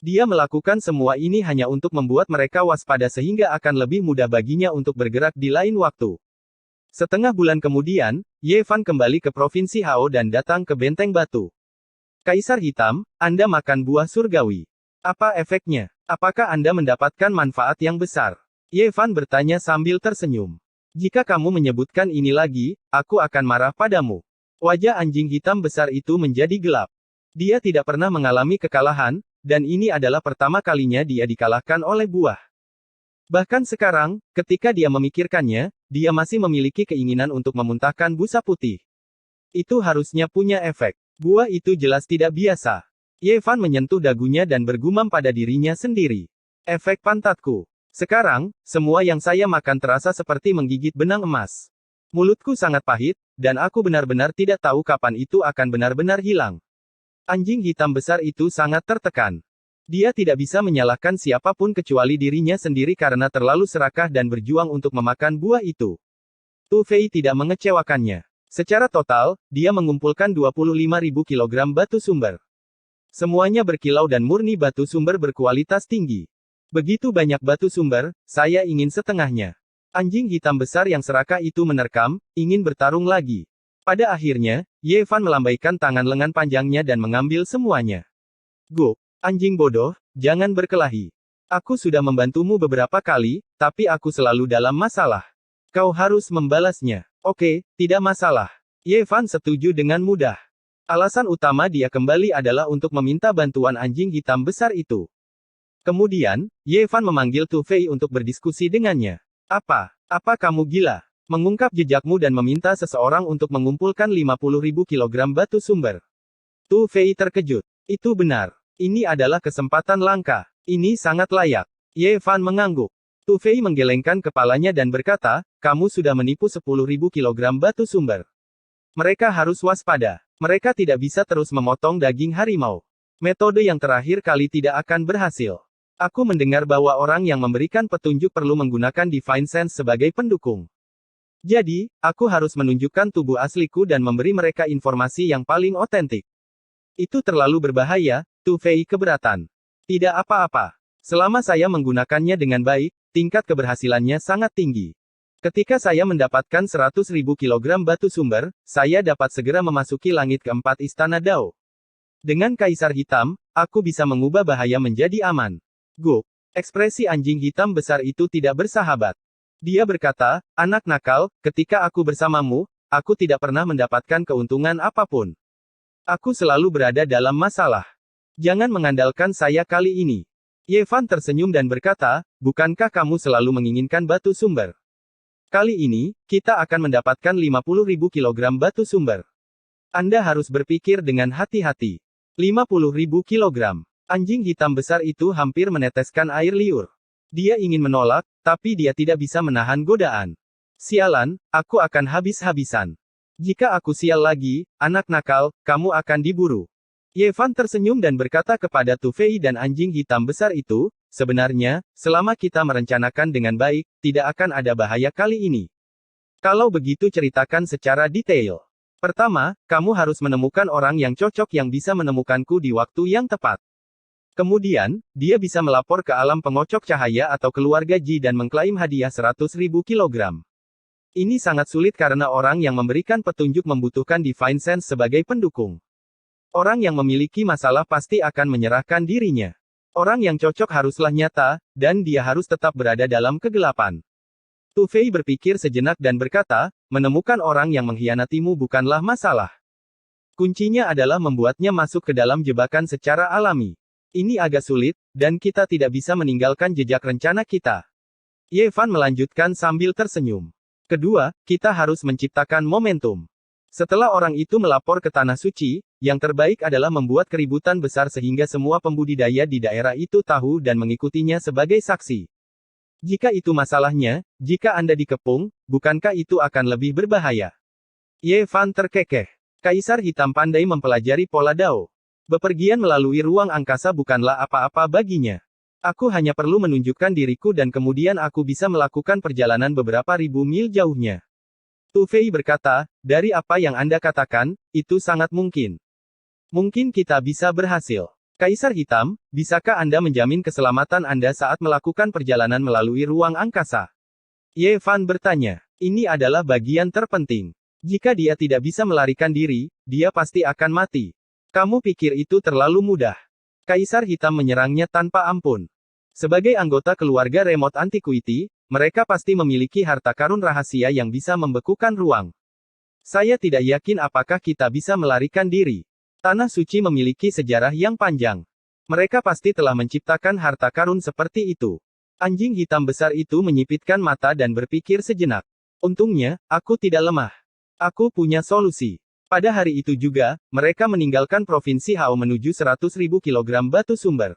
Dia melakukan semua ini hanya untuk membuat mereka waspada sehingga akan lebih mudah baginya untuk bergerak di lain waktu. Setengah bulan kemudian, Ye Fan kembali ke Provinsi Hao dan datang ke Benteng Batu. Kaisar Hitam, Anda makan buah surgawi. Apa efeknya? Apakah Anda mendapatkan manfaat yang besar? Ye Fan bertanya sambil tersenyum. Jika kamu menyebutkan ini lagi, aku akan marah padamu. Wajah anjing hitam besar itu menjadi gelap. Dia tidak pernah mengalami kekalahan, dan ini adalah pertama kalinya dia dikalahkan oleh buah. Bahkan sekarang, ketika dia memikirkannya, dia masih memiliki keinginan untuk memuntahkan busa putih. Itu harusnya punya efek. Buah itu jelas tidak biasa. Ye Fan menyentuh dagunya dan bergumam pada dirinya sendiri. Efek pantatku. Sekarang, semua yang saya makan terasa seperti menggigit benang emas. Mulutku sangat pahit, dan aku benar-benar tidak tahu kapan itu akan benar-benar hilang. Anjing hitam besar itu sangat tertekan. Dia tidak bisa menyalahkan siapapun kecuali dirinya sendiri karena terlalu serakah dan berjuang untuk memakan buah itu. Tu Fei tidak mengecewakannya. Secara total, dia mengumpulkan 25.000 kilogram batu sumber. Semuanya berkilau dan murni batu sumber berkualitas tinggi. Begitu banyak batu sumber, saya ingin setengahnya. Anjing hitam besar yang serakah itu menerkam, ingin bertarung lagi. Pada akhirnya, Ye Fan melambaikan tangan lengan panjangnya dan mengambil semuanya. Go, anjing bodoh, jangan berkelahi. Aku sudah membantumu beberapa kali, tapi aku selalu dalam masalah. Kau harus membalasnya. Oke, tidak masalah. Ye Fan setuju dengan mudah. Alasan utama dia kembali adalah untuk meminta bantuan anjing hitam besar itu. Kemudian, Ye Fan memanggil Tu Fei untuk berdiskusi dengannya. Apa kamu gila? Mengungkap jejakmu dan meminta seseorang untuk mengumpulkan 50.000 kilogram batu sumber. Tu Fei terkejut. Itu benar. Ini adalah kesempatan langka. Ini sangat layak. Ye Fan mengangguk. Tu Fei menggelengkan kepalanya dan berkata, kamu sudah menipu 10.000 kilogram batu sumber. Mereka harus waspada. Mereka tidak bisa terus memotong daging harimau. Metode yang terakhir kali tidak akan berhasil. Aku mendengar bahwa orang yang memberikan petunjuk perlu menggunakan Divine Sense sebagai pendukung. Jadi, aku harus menunjukkan tubuh asliku dan memberi mereka informasi yang paling otentik. Itu terlalu berbahaya, Tu Fei keberatan. Tidak apa-apa. Selama saya menggunakannya dengan baik, tingkat keberhasilannya sangat tinggi. Ketika saya mendapatkan 100.000 kilogram batu sumber, saya dapat segera memasuki langit keempat Istana Dao. Dengan Kaisar Hitam, aku bisa mengubah bahaya menjadi aman. Go. Ekspresi anjing hitam besar itu tidak bersahabat. Dia berkata, anak nakal, ketika aku bersamamu, aku tidak pernah mendapatkan keuntungan apapun. Aku selalu berada dalam masalah. Jangan mengandalkan saya kali ini. Ye Fan tersenyum dan berkata, bukankah kamu selalu menginginkan batu sumber? Kali ini, kita akan mendapatkan 50.000 kilogram batu sumber. Anda harus berpikir dengan hati-hati. 50.000 kilogram. Anjing hitam besar itu hampir meneteskan air liur. Dia ingin menolak, tapi dia tidak bisa menahan godaan. Sialan, aku akan habis-habisan. Jika aku sial lagi, anak nakal, kamu akan diburu. Ye Fan tersenyum dan berkata kepada Tu Fei dan anjing hitam besar itu, sebenarnya, selama kita merencanakan dengan baik, tidak akan ada bahaya kali ini. Kalau begitu ceritakan secara detail. Pertama, kamu harus menemukan orang yang cocok yang bisa menemukanku di waktu yang tepat. Kemudian, dia bisa melapor ke alam pengocok cahaya atau keluarga Ji dan mengklaim hadiah 100.000 kilogram. Ini sangat sulit karena orang yang memberikan petunjuk membutuhkan Divine Sense sebagai pendukung. Orang yang memiliki masalah pasti akan menyerahkan dirinya. Orang yang cocok haruslah nyata, dan dia harus tetap berada dalam kegelapan. Tu Fei berpikir sejenak dan berkata, menemukan orang yang mengkhianatimu bukanlah masalah. Kuncinya adalah membuatnya masuk ke dalam jebakan secara alami. Ini agak sulit, dan kita tidak bisa meninggalkan jejak rencana kita. Ye Fan melanjutkan sambil tersenyum. Kedua, kita harus menciptakan momentum. Setelah orang itu melapor ke Tanah Suci, yang terbaik adalah membuat keributan besar sehingga semua pembudidaya di daerah itu tahu dan mengikutinya sebagai saksi. Jika itu masalahnya, jika Anda dikepung, bukankah itu akan lebih berbahaya? Ye Fan terkekeh. Kaisar Hitam pandai mempelajari pola Dao. Bepergian melalui ruang angkasa bukanlah apa-apa baginya. Aku hanya perlu menunjukkan diriku dan kemudian aku bisa melakukan perjalanan beberapa ribu mil jauhnya. Tu Fei berkata, dari apa yang Anda katakan, itu sangat mungkin. Mungkin kita bisa berhasil. Kaisar Hitam, bisakah Anda menjamin keselamatan Anda saat melakukan perjalanan melalui ruang angkasa? Ye Fan bertanya. Ini adalah bagian terpenting. Jika dia tidak bisa melarikan diri, dia pasti akan mati. Kamu pikir itu terlalu mudah? Kaisar Hitam menyerangnya tanpa ampun. Sebagai anggota keluarga Remote Antiquity, mereka pasti memiliki harta karun rahasia yang bisa membekukan ruang. Saya tidak yakin apakah kita bisa melarikan diri. Tanah Suci memiliki sejarah yang panjang. Mereka pasti telah menciptakan harta karun seperti itu. Anjing hitam besar itu menyipitkan mata dan berpikir sejenak. Untungnya, aku tidak lemah. Aku punya solusi. Pada hari itu juga, mereka meninggalkan Provinsi Hao menuju 100.000 kilogram batu sumber.